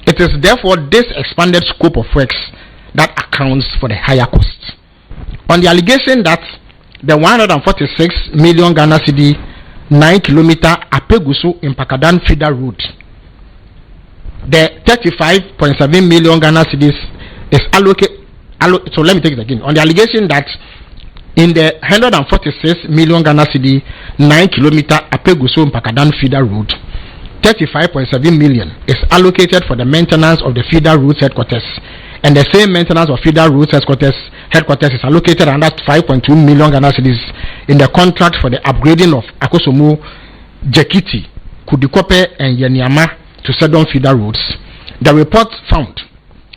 Speaker 1: It is therefore this expanded scope of works that accounts for the higher costs. On the allegation that the 146 million Ghana cedi 9-kilometer Apegusu in Pakadan feeder road, the 35.7 million Ghana cedis is allocated. So let me take it again. On the allegation that in the 146 million Ghana cedi 9-kilometer Apegusu in Pakadan feeder road, 35.7 million is allocated for the maintenance of the feeder route headquarters, and the same maintenance of feeder route headquarters is allocated under 5.2 million Ghana cedis in the contract for the upgrading of Akosomo, Jekiti, Kudikope, and Yeniama to Sedon feeder roads. The report found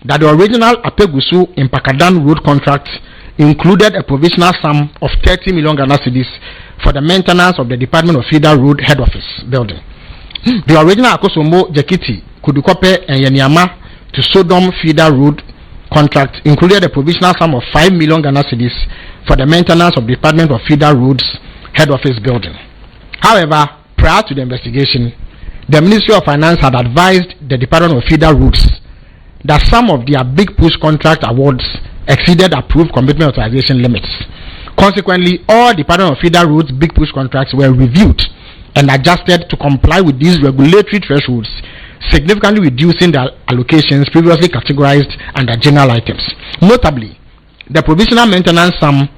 Speaker 1: that the original Apegusu in Pakadan road contract included a provisional sum of 30 million Ghana cedis for the maintenance of the Department of Feeder Road head office building. The original Akosomo, Jekiti, Kudikope, and Yeniama to Sodom feeder road contract included a provisional sum of 5 million Ghana cedis for the maintenance of the Department of Feeder Roads head office building. However, prior to the investigation, the Ministry of Finance had advised the Department of Feeder Roads that some of their big push contract awards exceeded approved commitment authorization limits. Consequently, all Department of Feeder Roads big push contracts were reviewed and adjusted to comply with these regulatory thresholds, significantly reducing the allocations previously categorized under general items. Notably, the provisional maintenance sum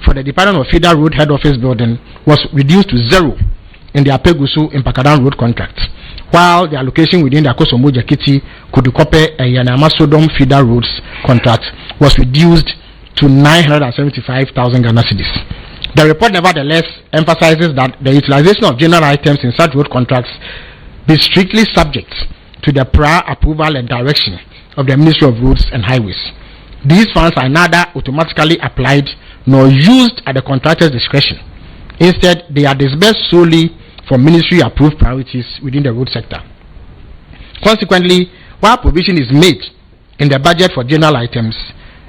Speaker 1: for the Department of Feeder Road head office building was reduced to 0 in the Apegusu in Pakadan road contract, while the allocation within the Akosomo, Jekiti, Kudikope, and Yanama Sodom feeder roads contract was reduced to 975,000 Ghana cedis. The report nevertheless emphasizes that the utilization of general items in such road contracts be strictly subject to the prior approval and direction of the Ministry of Roads and Highways. These funds are neither automatically applied nor used at the contractor's discretion. Instead, they are disbursed solely for ministry-approved priorities within the road sector. Consequently, while provision is made in the budget for general items,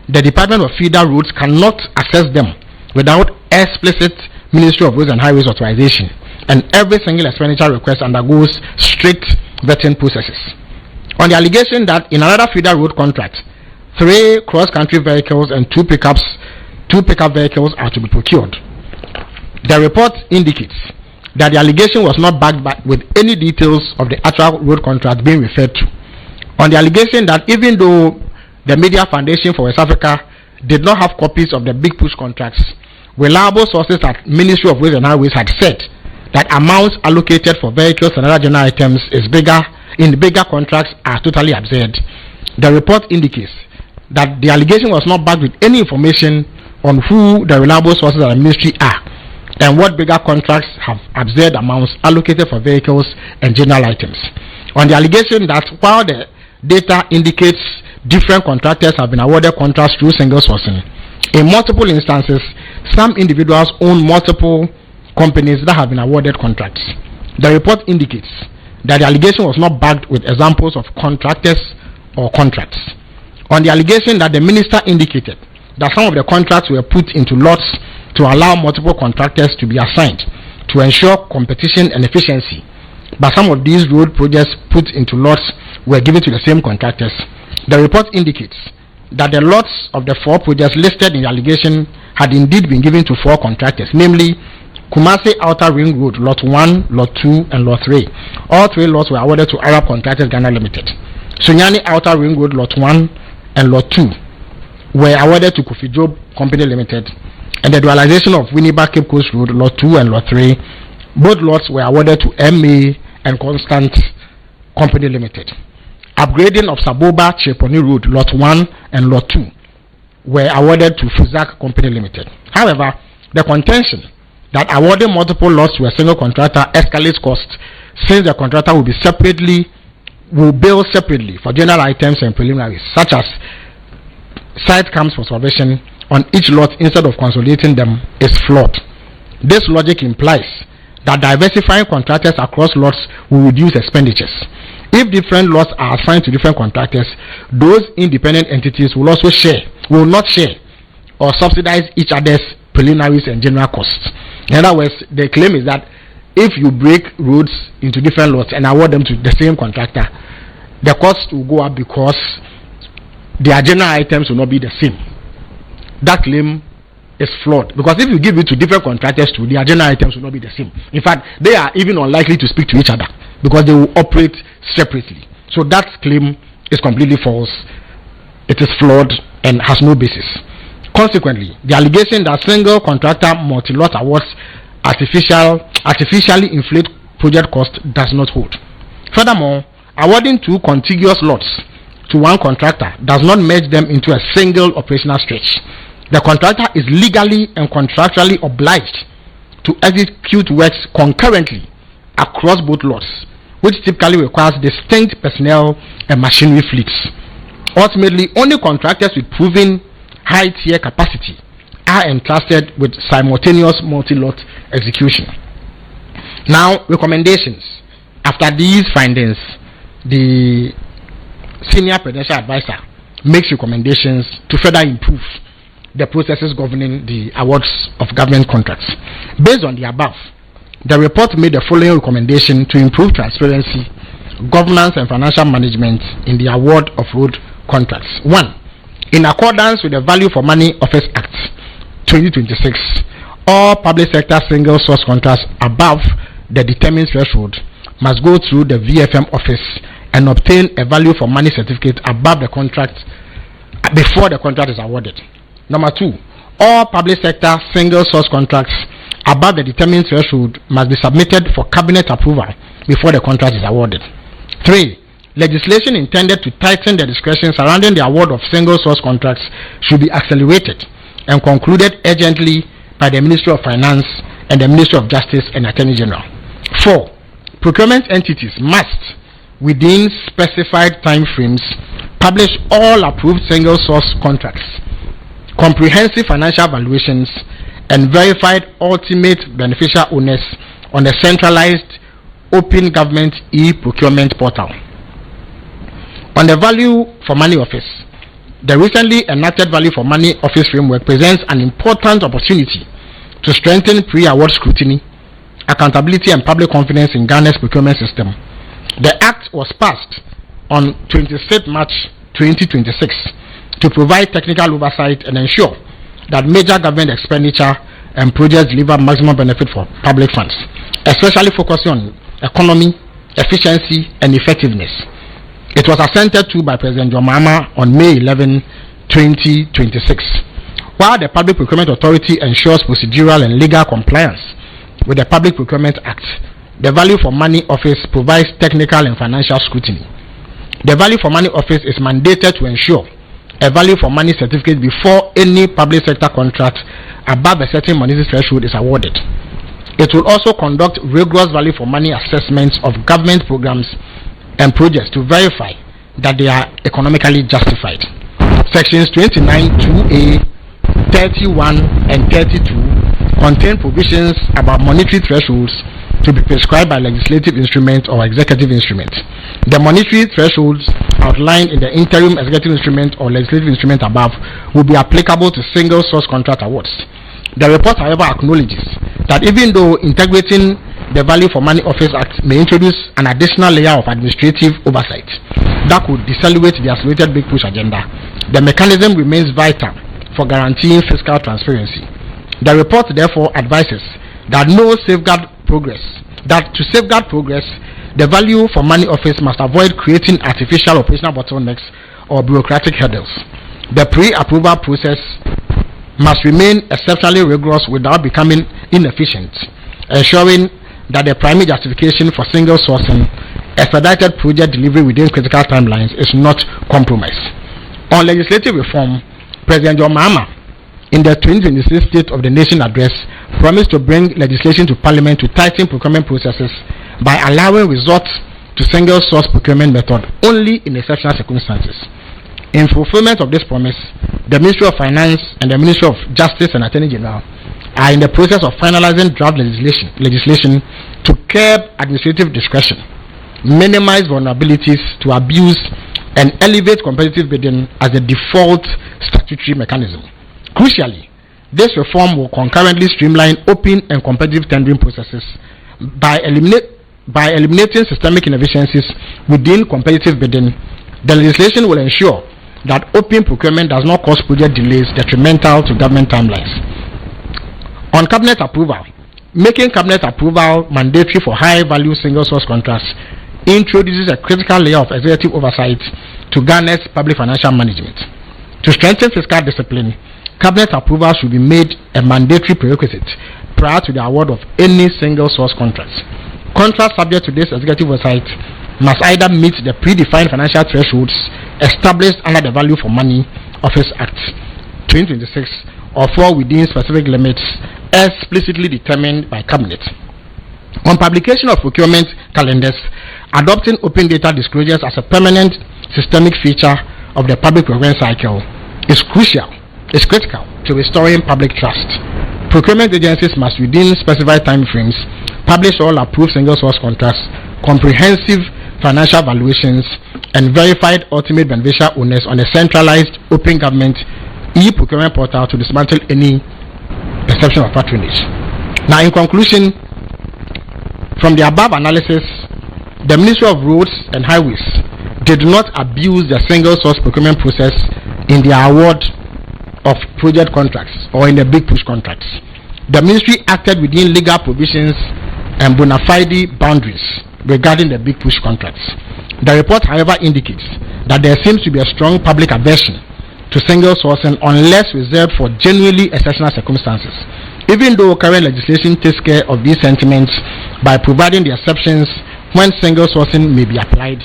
Speaker 1: the Department of Feeder Roads cannot access them without explicit Ministry of Roads and Highways authorization, and every single expenditure request undergoes strict vetting processes. On the allegation that in another feeder road contract, 3 cross-country vehicles and 2 pickup vehicles are to be procured, the report indicates that the allegation was not backed with any details of the actual road contract being referred to. On the allegation that even though the Media Foundation for West Africa did not have copies of the Big Push contracts, reliable sources at Ministry of Roads and Highways had said that amounts allocated for vehicles and other general items in bigger contracts are totally absurd. The report indicates that the allegation was not backed with any information on who the reliable sources at the ministry are and what bigger contracts have absurd amounts allocated for vehicles and general items. On the allegation that while the data indicates different contractors have been awarded contracts through single sourcing, in multiple instances, some individuals own multiple companies that have been awarded contracts. The report indicates that the allegation was not backed with examples of contractors or contracts. On the allegation that the minister indicated that some of the contracts were put into lots to allow multiple contractors to be assigned to ensure competition and efficiency, but some of these road projects put into lots were given to the same contractors. The report indicates that the lots of the 4 projects listed in the allegation had indeed been given to 4 contractors, namely Kumasi Outer Ring Road, Lot 1, Lot 2, and Lot 3. All 3 lots were awarded to Arab Contractors Ghana Limited. Sunyani Outer Ring Road, Lot 1 and Lot 2 were awarded to Kofi Job Company Limited, and the dualization of Winneba Cape Coast Road, Lot 2 and Lot 3, both lots were awarded to MA and Constant Company Limited. Upgrading of Saboba Cheponi Road, Lot 1 and Lot 2 were awarded to Fuzak Company Limited. However, the contention that awarding multiple lots to a single contractor escalates costs, since the contractor will bill separately for general items and preliminaries, such as site camps for supervision on each lot instead of consolidating them, is flawed. This logic implies that diversifying contractors across lots will reduce expenditures. If different lots are assigned to different contractors, those independent entities will not share or subsidize each other's preliminaries and general costs. In other words, the claim is that if you break roads into different lots and award them to the same contractor, the cost will go up because their general items will not be the same. That claim is flawed, because if you give it to different contractors too, their general items will not be the same. In fact, they are even unlikely to speak to each other because they will operate separately. So that claim is completely false. It is flawed and has no basis. Consequently, the allegation that single contractor multi-lot awards artificially inflate project cost does not hold. Furthermore, awarding 2 contiguous lots to one contractor does not merge them into a single operational stretch. The contractor is legally and contractually obliged to execute works concurrently across both lots, which typically requires distinct personnel and machinery fleets. Ultimately, only contractors with proven high-tier capacity are entrusted with simultaneous multi-lot execution. Now, recommendations. After these findings, the Senior Presidential Advisor makes recommendations to further improve the processes governing the awards of government contracts. Based on the above, the report made the following recommendation to improve transparency, governance, and financial management in the award of road contracts. 1. In accordance with the Value for Money Office Act 2026, all public sector single source contracts above the determined threshold must go through the VFM office and obtain a value for money certificate above the contract before the contract is awarded. Number 2, all public sector single source contracts above the determined threshold must be submitted for cabinet approval before the contract is awarded. 3. Legislation intended to tighten the discretion surrounding the award of single source contracts should be accelerated and concluded urgently by the Ministry of Finance and the Ministry of Justice and Attorney General. 4. Procurement entities must, within specified time frames, publish all approved single source contracts comprehensive financial valuations, and verified ultimate beneficial owners on the centralized open government e-procurement portal. On the value for money office, the recently enacted value for money office framework presents an important opportunity to strengthen pre-award scrutiny, accountability, and public confidence in Ghana's procurement system. The act was passed on 26 March 2026 to provide technical oversight and ensure that major government expenditure and projects deliver maximum benefit for public funds, especially focusing on economy, efficiency, and effectiveness. It was assented to by President John Mahama on May 11, 2026. While the Public Procurement Authority ensures procedural and legal compliance with the Public Procurement Act, the Value for Money Office provides technical and financial scrutiny. The Value for Money Office is mandated to ensure a value for money certificate before any public sector contract above a certain monetary threshold is awarded. It will also conduct rigorous value for money assessments of government programs and projects to verify that they are economically justified. Sections 29 2A, 31 and 32 contain provisions about monetary thresholds to be prescribed by legislative instrument or executive instrument. The monetary thresholds outlined in the interim executive instrument or legislative instrument above will be applicable to single source contract awards. The report, however, acknowledges that even though integrating the Value for Money Office Act may introduce an additional layer of administrative oversight that could decelerate the accelerated Big Push agenda, the mechanism remains vital for guaranteeing fiscal transparency. The report therefore advises that to safeguard progress, the Value for Money Office must avoid creating artificial operational bottlenecks or bureaucratic hurdles. The pre-approval process must remain exceptionally rigorous without becoming inefficient, ensuring that the primary justification for single sourcing expedited project delivery within critical timelines is not compromised. On legislative reform, President John Mahama, in the 2026 State of the Nation address, promised to bring legislation to Parliament to tighten procurement processes by allowing resort to single source procurement method only in exceptional circumstances. In fulfillment of this promise, the Ministry of Finance and the Ministry of Justice and Attorney General are in the process of finalizing draft legislation to curb administrative discretion, minimize vulnerabilities to abuse, and elevate competitive bidding as the default statutory mechanism. Crucially, this reform will concurrently streamline open and competitive tendering processes by eliminating systemic inefficiencies within competitive bidding. The legislation will ensure that open procurement does not cause project delays detrimental to government timelines. On cabinet approval, making cabinet approval mandatory for high-value single-source contracts introduces a critical layer of executive oversight to Ghana's public financial management. To strengthen fiscal discipline, cabinet approval should be made a mandatory prerequisite prior to the award of any single-source contracts. Contracts subject to this executive oversight must either meet the predefined financial thresholds established under the Value for Money Office Act 2026 or fall within specific limits explicitly determined by Cabinet. On publication of procurement calendars, adopting open data disclosures as a permanent systemic feature of the public procurement cycle is critical to restoring public trust. Procurement agencies must, within specified time frames, publish all approved single-source contracts, comprehensive financial valuations, and verified ultimate beneficial owners on a centralized open government e-procurement portal to dismantle any perception of patronage. Now, in conclusion, from the above analysis, the Ministry of Roads and Highways did not abuse the single-source procurement process in the award of project contracts or in the Big Push contracts. The Ministry acted within legal provisions and bona fide boundaries regarding the Big Push contracts. The report, however, indicates that there seems to be a strong public aversion to single sourcing unless reserved for genuinely exceptional circumstances. Even though current legislation takes care of these sentiments by providing the exceptions when single sourcing may be applied,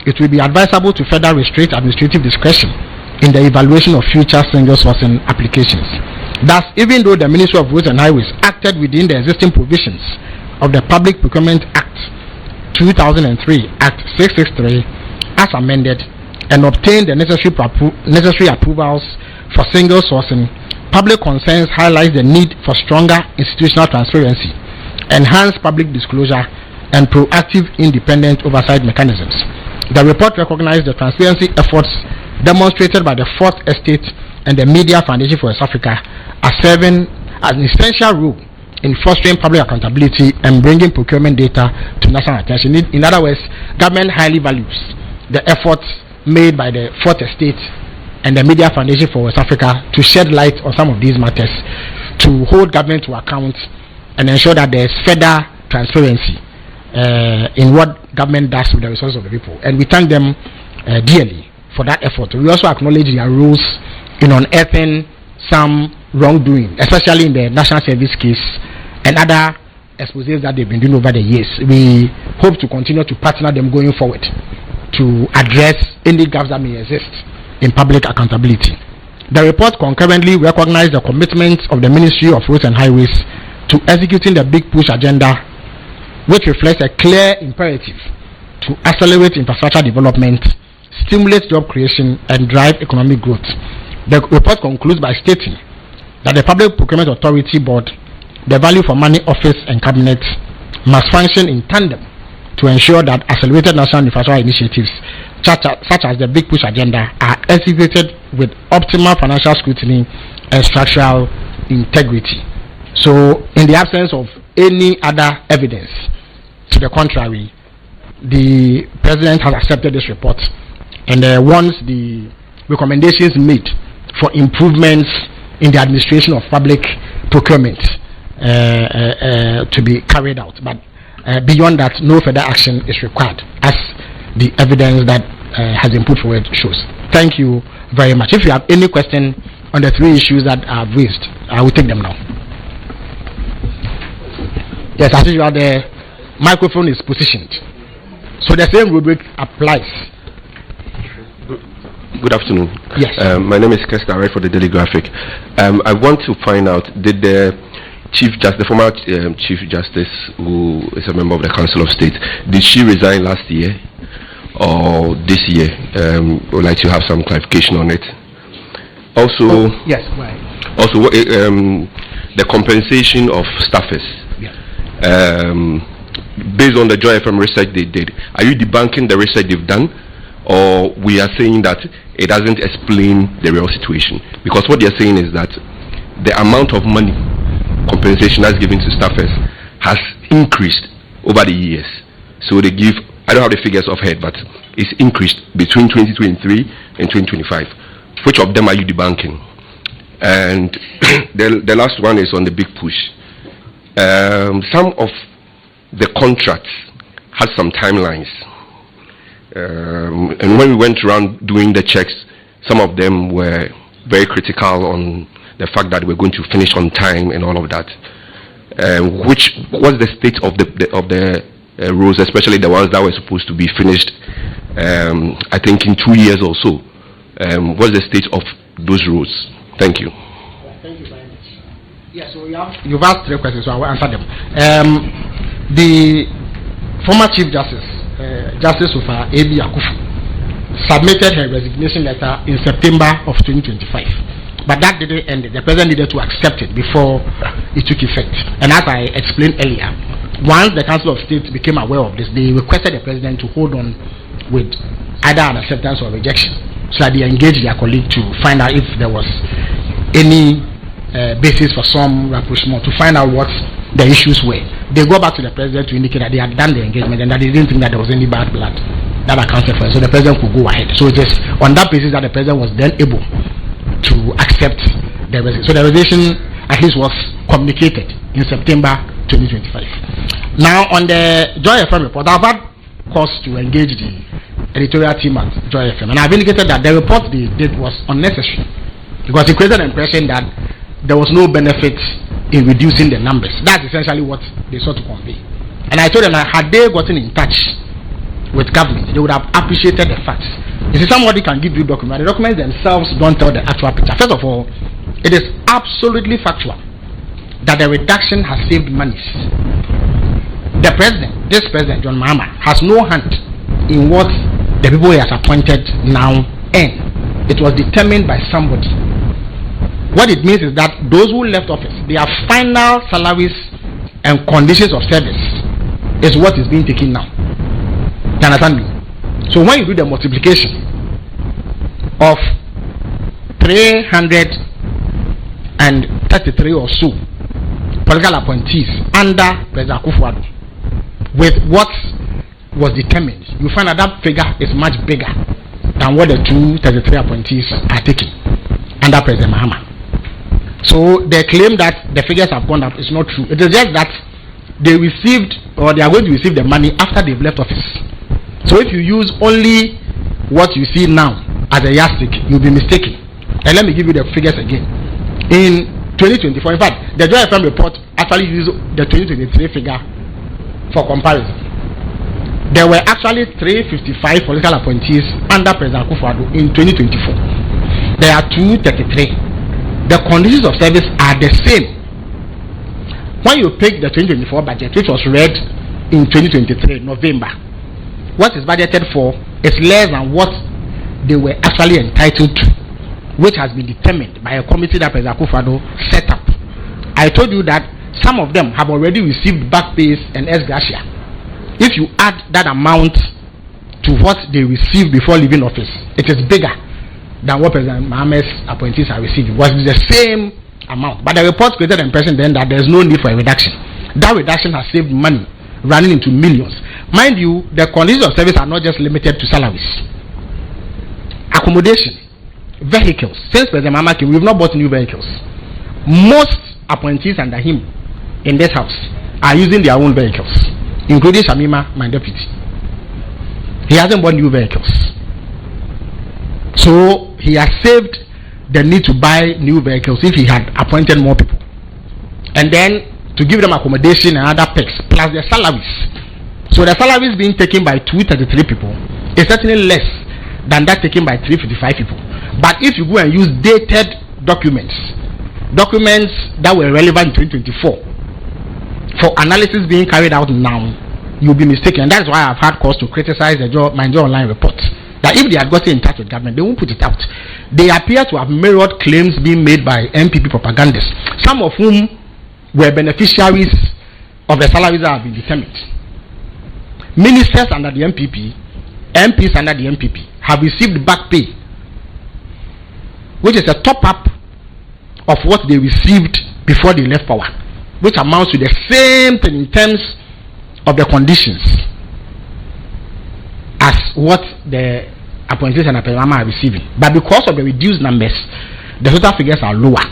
Speaker 1: it will be advisable to further restrict administrative discretion in the evaluation of future single sourcing applications. Thus, even though the Ministry of Roads and Highways acted within the existing provisions of the Public Procurement Act 2003, Act 663, as amended, and obtained the necessary approvals for single sourcing, public concerns highlight the need for stronger institutional transparency, enhanced public disclosure, and proactive independent oversight mechanisms. The report recognized the transparency efforts demonstrated by the Fourth Estate and the Media Foundation for West Africa as serving as an essential role in fostering public accountability and bringing procurement data to national attention. In other words, government highly values the efforts made by the Fourth Estate and the Media Foundation for West Africa to shed light on some of these matters, to hold government to account and ensure that there is further transparency in what government does with the resources of the people. And we thank them dearly for that effort. We also acknowledge their roles in unearthing some wrongdoing, especially in the national service case and other exposés that they've been doing over the years. We hope to continue to partner them going forward to address any gaps that may exist in public accountability. The report concurrently recognized the commitment of the Ministry of Roads and Highways to executing the Big Push agenda, which reflects a clear imperative to accelerate infrastructure development, stimulate job creation, and drive economic growth. The report concludes by stating that the Public Procurement Authority Board, the Value for Money Office, and Cabinet must function in tandem to ensure that accelerated national infrastructure initiatives such as the Big Push agenda are executed with optimal financial scrutiny and structural integrity. So, in the absence of any other evidence to the contrary, the President has accepted this report and wants the recommendations made for improvements in the administration of public procurement to be carried out. But beyond that, no further action is required, as the evidence that has been put forward shows. Thank you very much. If you have any question on the three issues that I've raised, I will take them now. Yes, as usual, the microphone is positioned, so the same rubric applies.
Speaker 2: Good afternoon.
Speaker 1: Yes.
Speaker 2: My name is Kester, I write for the Daily Graphic. I want to find out, did the former Chief Justice, who is a member of the Council of State, did she resign last year or this year? Would like to have some clarification on it. Also,
Speaker 1: yes. Right.
Speaker 2: Also, the compensation of staffers.
Speaker 1: Yeah.
Speaker 2: Based on the Joy FM research they did, are you debunking the research they've done, or we are saying that it doesn't explain the real situation? Because what they're saying is that the amount of money compensation that's given to staffers has increased over the years. So they give, I don't have the figures of head, but it's increased between 2023 and 2025. Which of them are you debunking? And the last one is on the Big Push. Some of the contracts had some timelines. And when we went around doing the checks, some of them were very critical on the fact that we're going to finish on time and all of that. Which was the state of the roads, especially the ones that were supposed to be finished, I think in 2 years or so. What's the state of those roads? Thank you.
Speaker 1: Thank you very much. Yeah, so you've asked three questions, so I will answer them. The former Chief Justice, Justice Ufa A.B. Akufu, submitted her resignation letter in September of 2025. But that didn't end it. The President needed to accept it before it took effect. And as I explained earlier, once the Council of State became aware of this, they requested the President to hold on with either an acceptance or rejection, so that they engaged their colleague to find out if there was any basis for some rapprochement, to find out what the issues were. They go back to the President to indicate that they had done the engagement and that they didn't think that there was any bad blood that accounted for it, so the President could go ahead. So it is on that basis that the President was then able to accept the resignation. So the resignation at least was communicated in September 2025. Now on the Joy FM report, I've had cause to engage the editorial team at Joy FM, and I've indicated that the report they did was unnecessary because it created an impression that there was no benefit in reducing the numbers. That's essentially what they sought to convey. And I told them that had they gotten in touch with government, they would have appreciated the facts. You see, somebody can give you documents. The documents themselves don't tell the actual picture. First of all, it is absolutely factual that the reduction has saved monies. The President, this President, John Mahama, has no hand in what the people he has appointed now earn. It was determined by somebody What it means is that those who left office, their final salaries and conditions of service is what is being taken now. You understand me? So when you do the multiplication of 333 or so political appointees under President Akufo-Addo with what was determined, you find that figure is much bigger than what the 233 appointees are taking under President Mahama. So they claim that the figures have gone up. It's not true. It is just that they received, or they are going to receive the money after they've left office. So if you use only what you see now as a yardstick, you'll be mistaken. And let me give you the figures again. In 2024, in fact, the Joint FM report actually used the 2023 figure for comparison. There were actually 355 political appointees under President Akufo-Addo in 2024. There are 233. The conditions of service are the same. When you pick the 2024 budget, which was read in 2023 November, what is budgeted for is less than what they were actually entitled to, which has been determined by a committee that President Akufo-Addo set up. I told you that some of them have already received back pays and ex gratia. If you add that amount to what they received before leaving office, it is bigger than what President Mahama's appointees are receiving. It was the same amount. But the report created the impression then that there is no need for a reduction. That reduction has saved money running into millions. Mind you, the conditions of service are not just limited to salaries. Accommodation, vehicles. Since President Mahama came, we have not bought new vehicles. Most appointees under him in this house are using their own vehicles, including Shamima, my deputy. He hasn't bought new vehicles. So he has saved the need to buy new vehicles if he had appointed more people. And then to give them accommodation and other perks, plus their salaries. So the salaries being taken by 233 people is certainly less than that taken by 355 people. But if you go and use dated documents that were relevant in 2024, for analysis being carried out now, you'll be mistaken. And that's why I've had cause to criticize my Joy Online report. That if they had gotten in touch with government, they won't put it out. They appear to have mirrored claims being made by MPP propagandists, some of whom were beneficiaries of the salaries that have been determined. Ministers under the MPP, MPs under the MPP have received back pay, which is a top-up of what they received before they left power, which amounts to the same thing in terms of the conditions as what the appointees and Apelama are receiving. But because of the reduced numbers, the total figures are lower.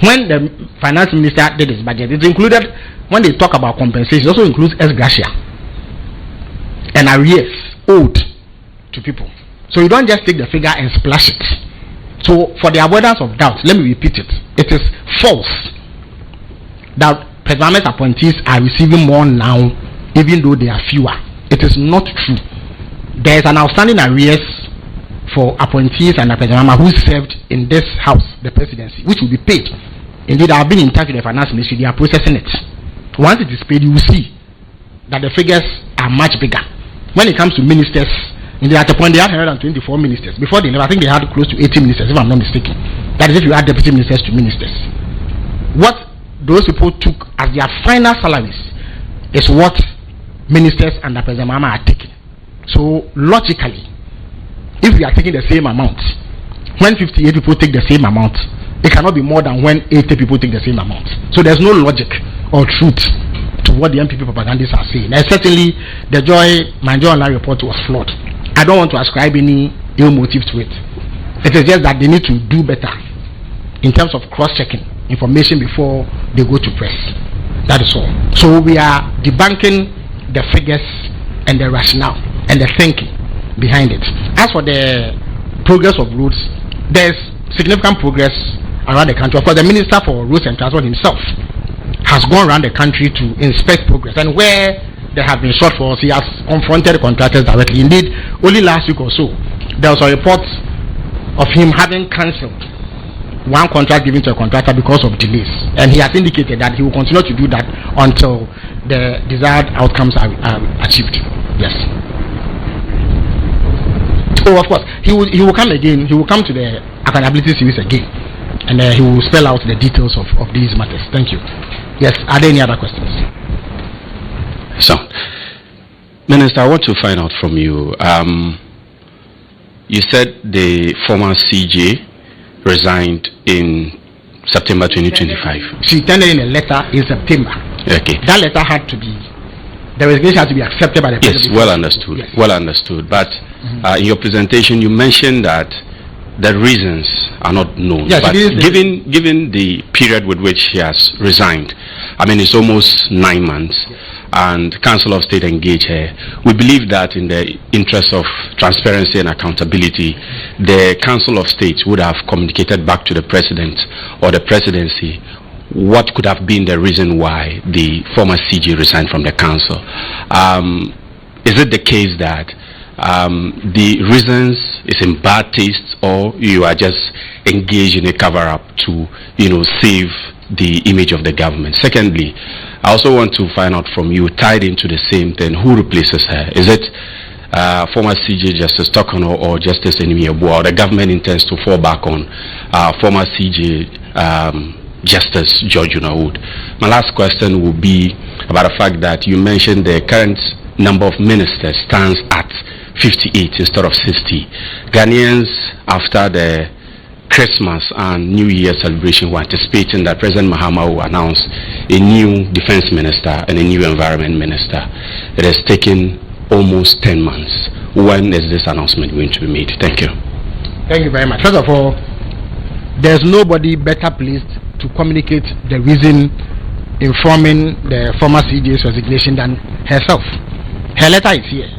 Speaker 1: When the finance minister did his budget, it included, when they talk about compensation, it also includes ex gratia and arrears owed to people. So you don't just take the figure and splash it. So for the avoidance of doubt, let me repeat it. It is false that President's appointees are receiving more now, even though they are fewer. It is not true. There is an outstanding arrears for appointees and President who served in this house, the presidency, which will be paid. Indeed, I have been in touch with the finance ministry. They are processing it. Once it is paid, you will see that the figures are much bigger. When it comes to ministers, at the point they had 124 ministers. Before they left, I think they had close to 80 ministers, if I'm not mistaken. That is if you add deputy ministers to ministers. What those people took as their final salaries is what ministers and the President Mahama are taking. So logically, if we are taking the same amount, when 58 people take the same amount, it cannot be more than when 80 people take the same amount. So there's no logic or truth to what the MPP propagandists are saying. And certainly, my Joy Online report was flawed. I don't want to ascribe any ill motive to it. It is just that they need to do better in terms of cross-checking information before they go to press. That is all. So we are debunking the figures and the rationale and the thinking behind it. As for the progress of roads, there's significant progress around the country. Of course, the Minister for Roads and Transport himself has gone around the country to inspect progress, and where there have been shortfalls, he has confronted contractors directly. Indeed, only last week or so, there was a report of him having cancelled one contract given to a contractor because of delays, and he has indicated that he will continue to do that until the desired outcomes are achieved. Yes. Oh, of course, he will come again. He will come to the accountability series again and he will spell out the details of these matters. Thank you. Yes, are there any other questions?
Speaker 3: So, Minister, I want to find out from you. You said the former CJ resigned in September 2025.
Speaker 1: She turned in a letter in September.
Speaker 3: Okay.
Speaker 1: That letter had to be, the resignation had to be accepted by the president.
Speaker 3: Yes, well understood.
Speaker 1: Yes.
Speaker 3: Well understood. But in your presentation, you mentioned that the reasons are not known.
Speaker 1: Yes,
Speaker 3: but given the period with which he has resigned, I mean, it's almost 9 months, and Council of State engaged her. We believe that in the interest of transparency and accountability, the Council of State would have communicated back to the President or the Presidency what could have been the reason why the former CG resigned from the Council. Is it the case that the reasons is in bad taste, or you are just engaged in a cover-up to, save the image of the government? Secondly, I also want to find out from you, tied into the same thing, who replaces her? Is it former CJ Justice Tokono or Justice Enimiabua, or the government intends to fall back on former CJ Justice George Unawood? My last question will be about the fact that you mentioned the current number of ministers stands at 58 instead of 60. Ghanaians, after the Christmas and New Year celebration, were anticipating that President Mahama will announce a new defense minister and a new environment minister. It has taken almost 10 months. When is this announcement going to be made? Thank you.
Speaker 1: Thank you very much. First of all, there's nobody better placed to communicate the reason informing the former CJ's resignation than herself. Her letter is here.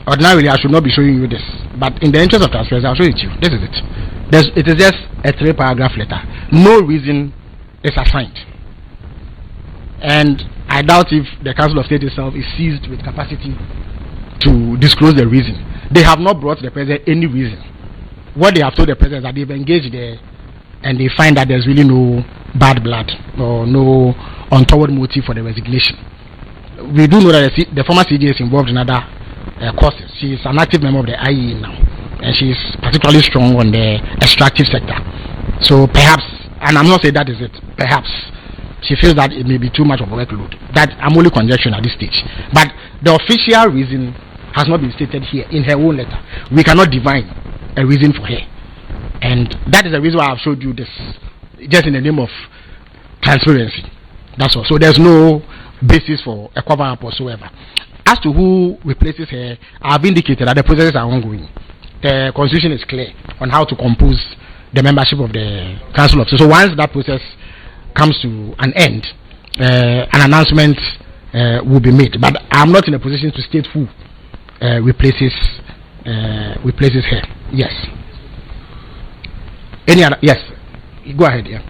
Speaker 1: Ordinarily, I should not be showing you this, but in the interest of transparency, I'll show it to you. This is it. It is just a 3-paragraph letter. No reason is assigned. And I doubt if the Council of State itself is seized with capacity to disclose the reason. They have not brought the President any reason. What they have told the President is that they've engaged there and they find that there's really no bad blood or no untoward motive for the resignation. We do know that the former CJ is involved in other courses. She is an active member of the IEA now, and she is particularly strong on the extractive sector. So perhaps, and I'm not saying that is it, perhaps she feels that it may be too much of a workload. That I'm only conjecturing at this stage. But the official reason has not been stated here in her own letter. We cannot divine a reason for her. And that is the reason why I've showed you this, just in the name of transparency. That's all. So there's no basis for a cover-up whatsoever. As to who replaces her, I've indicated that the processes are ongoing. The constitution is clear on how to compose the membership of the Council of State. So once that process comes to an end, an announcement will be made. But I'm not in a position to state who replaces her. Yes. Any other? Yes. Go ahead. Yeah.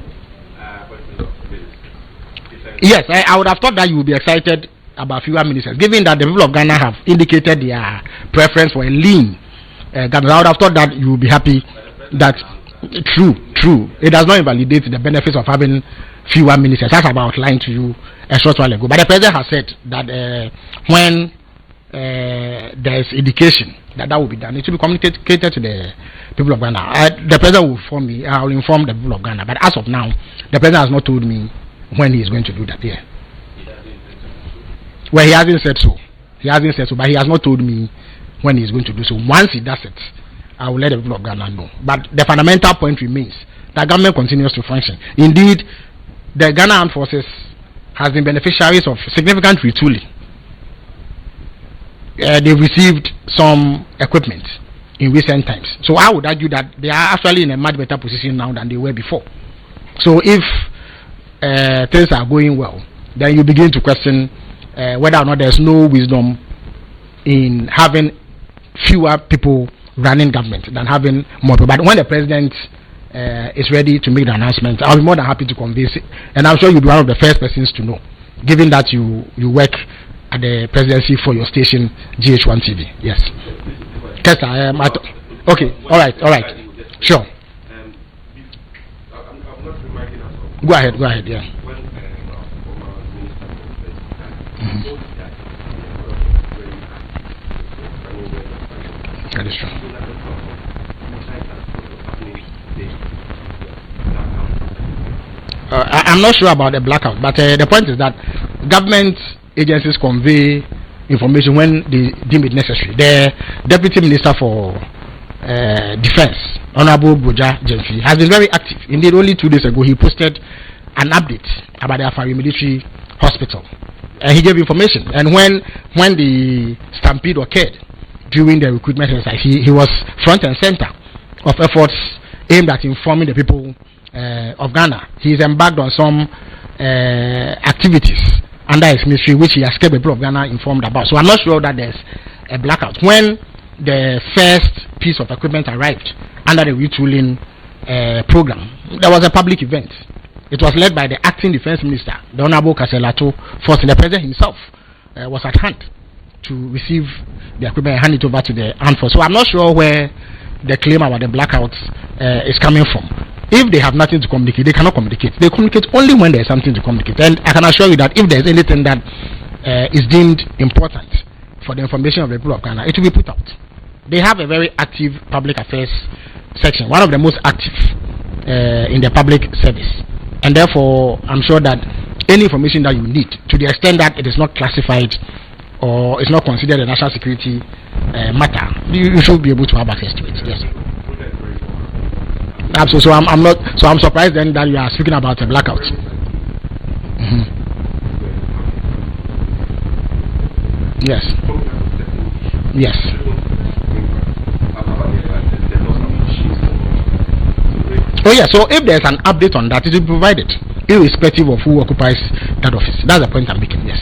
Speaker 1: Yes, I would have thought that you would be excited about fewer ministers, given that the people of Ghana have indicated their preference for a lean Ghana. I would have thought that you would be happy that true. It does not invalidate the benefits of having fewer ministers. That's about outlined to you a short while ago. But the president has said that when there is indication that will be done, it will be communicated to the people of Ghana. The president will inform me. I will inform the people of Ghana. But as of now, the president has not told me when he is going to do that. Yeah. Well, he hasn't said so. But he has not told me when he is going to do so. Once he does it, I will let the people of Ghana know. But the fundamental point remains that government continues to function. Indeed, the Ghana Armed Forces has been beneficiaries of significant retooling. They received some equipment in recent times. So I would argue that they are actually in a much better position now than they were before. So if things are going well, then you begin to question whether or not there's no wisdom in having fewer people running government than having more people. But when the president is ready to make the announcement, I'll be more than happy to convey it. And I'm sure you'll be one of the first persons to know, given that you work at the presidency for your station, GH1 TV. Yes. Tessa, okay. All right. Sure. Go ahead. Yeah. That is true. I'm not sure about the blackout, but the point is that government agencies convey information when they deem it necessary. The Deputy Minister for Defense, Honorable Boja Jemfi, has been very active. Indeed, only 2 days ago, he posted an update about the Afari Military Hospital. He gave information. And when the stampede occurred during the recruitment exercise, he was front and center of efforts aimed at informing the people of Ghana. He's embarked on some activities under his ministry, which he has kept the people of Ghana informed about. So I'm not sure that there's a blackout. When the first piece of equipment arrived under the retooling program, there was a public event. It was led by the acting defense minister, the Honorable Kaselato Force, and the president himself was at hand to receive the equipment and hand it over to the armed force. So I'm not sure where the claim about the blackout is coming from. If they have nothing to communicate, they cannot communicate. They communicate only when there is something to communicate. And I can assure you that if there is anything that is deemed important for the information of the people of Ghana, it will be put out. They have a very active public affairs section, one of the most active in the public service. And therefore, I'm sure that any information that you need, to the extent that it is not classified or is not considered a national security matter, you should be able to have access to it. Yes. Absolutely. So I'm not. So I'm surprised then that you are speaking about a blackout. Yes. Yes. Oh yeah. So if there's an update on that, it will be provided, irrespective of who occupies that office. That's the point I'm making. Yes.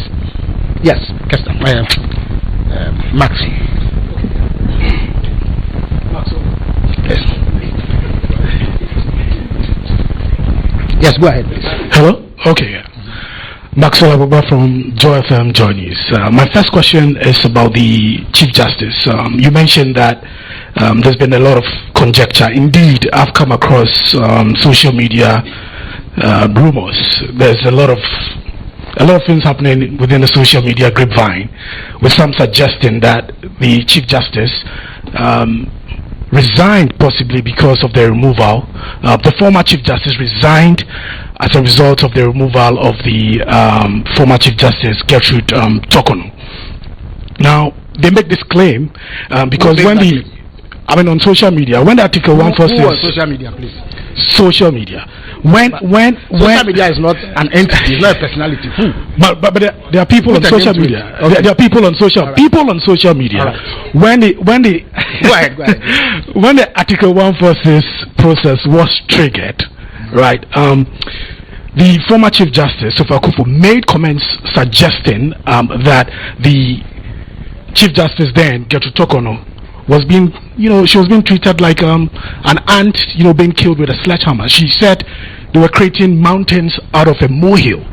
Speaker 1: Yes. Kester. Max. Yes. Yes, go ahead, please.
Speaker 4: Hello? Okay. Maxwell Ababa from Joy FM Joy News. My first question is about the Chief Justice. You mentioned that there's been a lot of conjecture. Indeed, I've come across social media rumors. There's a lot of things happening within the social media grapevine, with some suggesting that the Chief Justice resigned possibly because of the removal. The former Chief Justice resigned as a result of the removal of the former Chief Justice Gertrude Tokono. Now, they make this claim because on social media, when the article 146...
Speaker 1: Who on social media, please?
Speaker 4: Social media.
Speaker 1: Social media is not an entity, it's not a personality. Who?
Speaker 4: But there are people on social media. Okay. There are people on social media.
Speaker 1: Right.
Speaker 4: When the
Speaker 1: Go ahead.
Speaker 4: when the Article 146 process was triggered, right? The former Chief Justice Sofa Akufo made comments suggesting that the Chief Justice then, Gertrude Tokono, was being, she was being treated like an ant, being killed with a sledgehammer. She said they were creating mountains out of a molehill.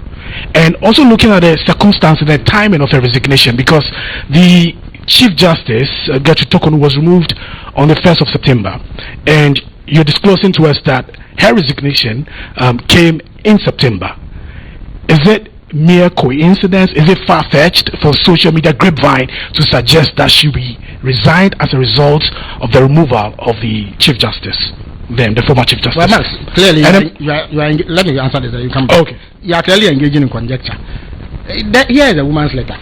Speaker 4: And also looking at the circumstances and the timing of her resignation, because the Chief Justice, Gertrude Tokono, was removed on the 1st of September. And you're disclosing to us that her resignation came in September. Is it mere coincidence? Is it far-fetched for social media grapevine to suggest that she be resigned as a result of the removal of the Chief Justice, the former Chief Justice?
Speaker 1: Well, Max, clearly, let me answer this. You come back.
Speaker 4: Okay.
Speaker 1: You are clearly engaging in conjecture. Here is a woman's letter.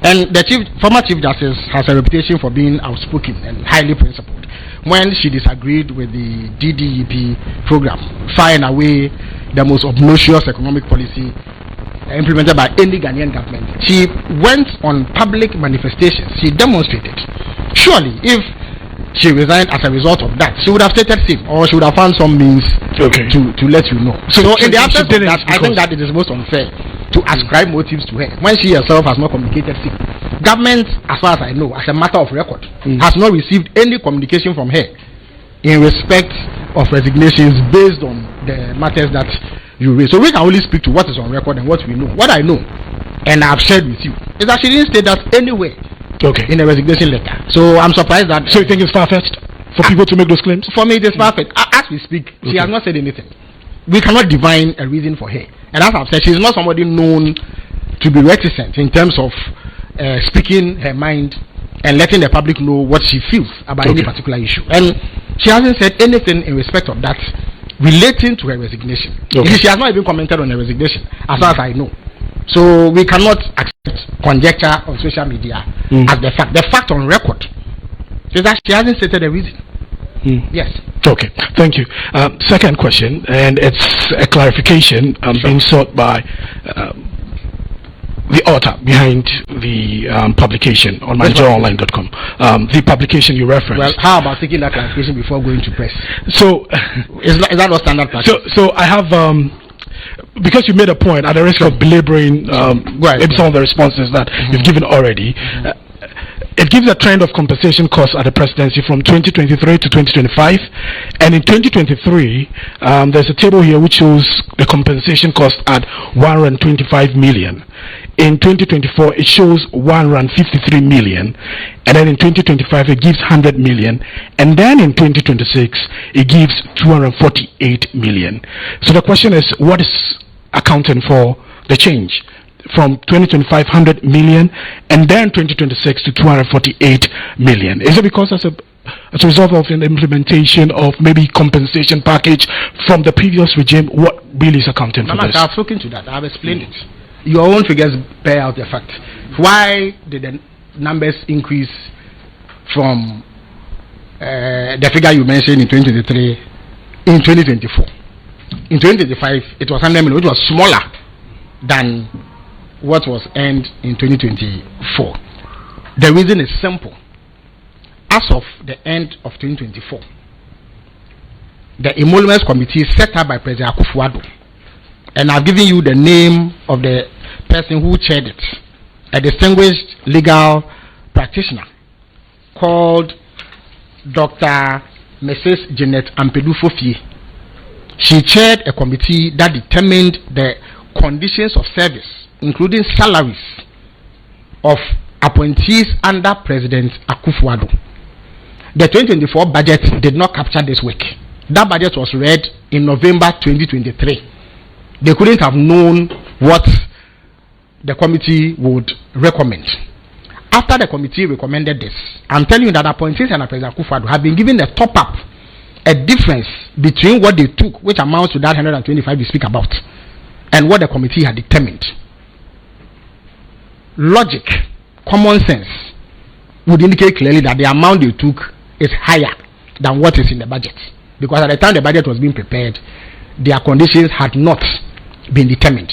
Speaker 1: And the former Chief Justice has a reputation for being outspoken and highly principled. When she disagreed with the DDEP program, firing away the most obnoxious economic policy implemented by any Ghanaian government, she went on public manifestations. She demonstrated. Surely, if she resigned as a result of that, she would have stated same, or she would have found some means to let you know. So in the absence of that, I think that it is most unfair to ascribe motives to her when she herself has not communicated same. Government, as far as I know, as a matter of record, has not received any communication from her in respect of resignations based on the matters that you raise. So we can only speak to what is on record and what we know. What I know, and I've shared with you, is that she didn't state that anywhere in a resignation letter. So I'm surprised that...
Speaker 4: So you think it's far-fetched for people to make those claims?
Speaker 1: For me, it is far-fetched. As we speak, she has not said anything. We cannot divine a reason for her. And as I've said, she's not somebody known to be reticent in terms of speaking her mind and letting the public know what she feels about any particular issue. And she hasn't said anything in respect of that relating to her resignation.
Speaker 4: Okay.
Speaker 1: She has not even commented on her resignation, as far as I know. So we cannot accept conjecture on social media as the fact. The fact on record is that she hasn't stated a reason. Yes.
Speaker 4: Okay, thank you. Second question, and it's a clarification being sought by the author behind the publication on myjournalonline.com. The publication you referenced.
Speaker 1: Well, how about taking that clarification before going to press?
Speaker 4: So,
Speaker 1: is that not standard practice?
Speaker 4: So I have, because you made a point, at the risk of belaboring maybe some of the responses that you've given already, it gives a trend of compensation costs at the presidency from 2023 to 2025, and in 2023 there's a table here which shows the compensation cost at 125 million. In 2024 it shows 153 million, and then in 2025 it gives 100 million, and then in 2026 it gives 248 million. So the question is, what is accounting for the change from 2025 100 million and then 2026 to 248 million? Is it because as a result of an implementation of maybe compensation package from the previous regime? What really is accounting for this?
Speaker 1: I've spoken to that. I've explained it. Your own figures bear out the fact. Why did the numbers increase from the figure you mentioned in 2023 in 2024? In 2025 it was 100 million, which was smaller than what was earned in 2024. The reason is simple. As of the end of 2024, the emoluments committee set up by President Akufo-Addo, and I've given you the name of the person who chaired it, a distinguished legal practitioner called Dr. Mrs. Janet Ampedu-Fofie. She chaired a committee that determined the conditions of service, including salaries of appointees under President Akufo-Addo. The 2024 budget did not capture this work. That budget was read in November 2023. They couldn't have known what the committee would recommend. After the committee recommended this, I'm telling you that appointees and President Akufo-Addo have been given a top-up, a difference between what they took, which amounts to that 125 you speak about, and what the committee had determined. Logic, common sense would indicate clearly that the amount they took is higher than what is in the budget, because at the time the budget was being prepared, their conditions had not been determined.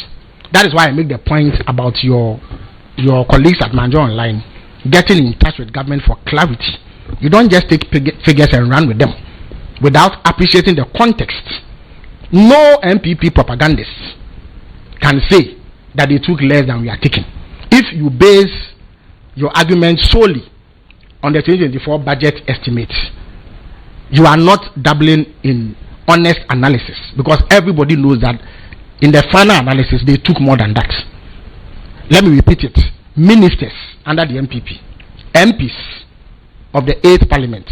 Speaker 1: That is why I make the point about your colleagues at Manjo Online getting in touch with government for clarity. You don't just take figures and run with them without appreciating the context. No MPP propagandists can say that they took less than we are taking. If you base your argument solely on the 2024 budget estimates, you are not dabbling in honest analysis, because everybody knows that in the final analysis they took more than that. Let me repeat it. Ministers under the MPP, MPs of the 8th Parliament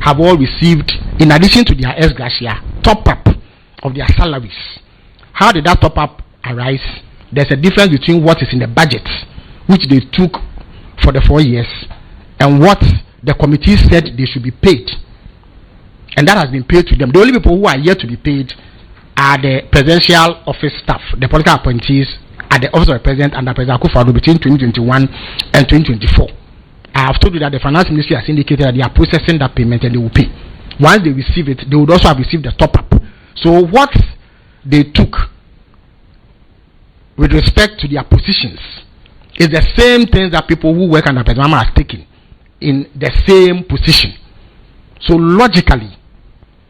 Speaker 1: have all received, in addition to their ex gratia, top up of their salaries. How did that top up arise? There's a difference between what is in the budget, which they took for the 4 years, and what the committee said they should be paid, and that has been paid to them. The only people who are yet to be paid are the presidential office staff, the political appointees at the office of the president under President Akufo-Addo between 2021 and 2024. I have told you that the finance ministry has indicated that they are processing that payment and they will pay. Once they receive it, they would also have received the top up. So what they took with respect to their positions is the same things that people who work under President Mahama are taking in the same position. So logically,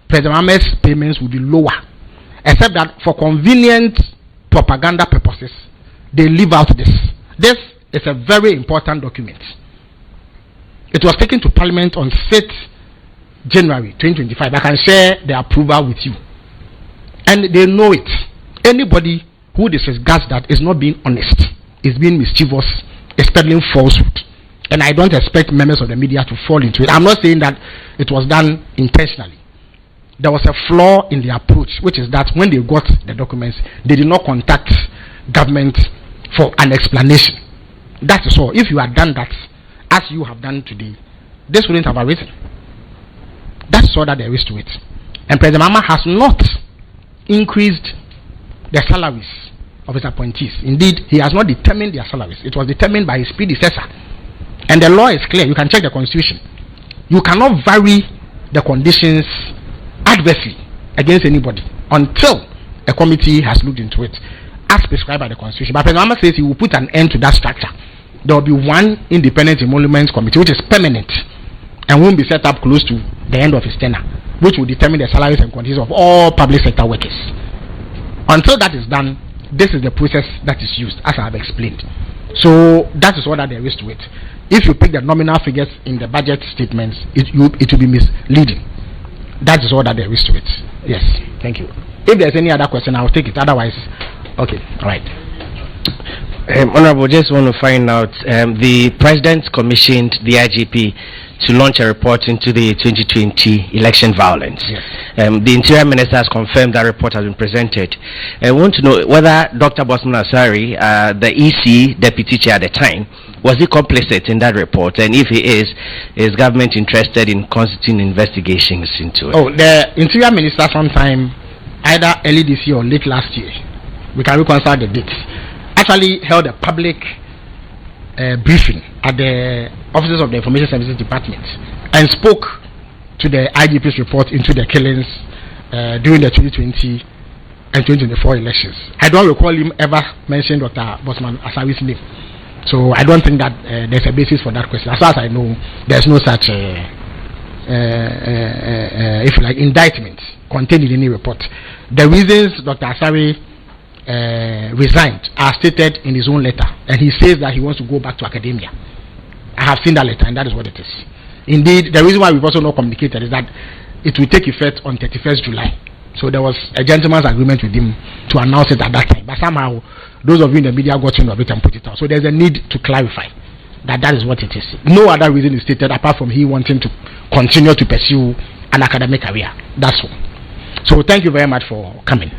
Speaker 1: President Mahama's payments will be lower, except that for convenient propaganda purposes, they leave out this. This is a very important document. It was taken to Parliament on 6th January 2025. I can share the approval with you, and they know it. Anybody who disregards that is not being honest, is being mischievous, is peddling falsehood. And I don't expect members of the media to fall into it. I'm not saying that it was done intentionally. There was a flaw in the approach, which is that when they got the documents, they did not contact government for an explanation. That is all. If you had done that, as you have done today, this wouldn't have arisen. That's all that there is to it. And President Mahama has not increased the salaries of his appointees. Indeed, he has not determined their salaries. It was determined by his predecessor. And the law is clear. You can check the constitution. You cannot vary the conditions adversely against anybody until a committee has looked into it as prescribed by the constitution. But President Mahama says he will put an end to that structure. There will be one independent emoluments committee which is permanent and won't be set up close to the end of his tenure, which will determine the salaries and conditions of all public sector workers. Until that is done, this is the process that is used, as I have explained. So that is all that there is to it. If you pick the nominal figures in the budget statements, it will be misleading. That is all that there is to it. Yes, thank you. If there's any other question, I will take it. Otherwise, okay, all right.
Speaker 5: Honorable, just want to find out, the President commissioned the IGP to launch a report into the 2020 election violence.
Speaker 1: Yes.
Speaker 5: The Interior Minister has confirmed that report has been presented. I want to know whether Dr. Bosman Asari, the EC Deputy Chair at the time, was he complicit in that report? And if he is government interested in constituting investigations into it?
Speaker 1: Oh, the Interior Minister sometime, either early this year or late last year, we can reconcile the dates, actually held a public briefing at the offices of the Information Services Department and spoke to the IGP's report into the killings during the 2020 and 2024 elections. I don't recall him ever mention Dr. Bosman Asari's name. So I don't think that there's a basis for that question. As far as I know, there's no such if you like, indictment contained in any report. The reasons Dr. Asari resigned are stated in his own letter, and he says that he wants to go back to academia. I have seen that letter, and that is what it is. Indeed, the reason why we've also not communicated is that it will take effect on 31st July. So there was a gentleman's agreement with him to announce it at that time. But somehow, those of you in the media got wind of it and put it out. So there's a need to clarify that that is what it is. No other reason is stated apart from he wanting to continue to pursue an academic career. That's all. So thank you very much for coming.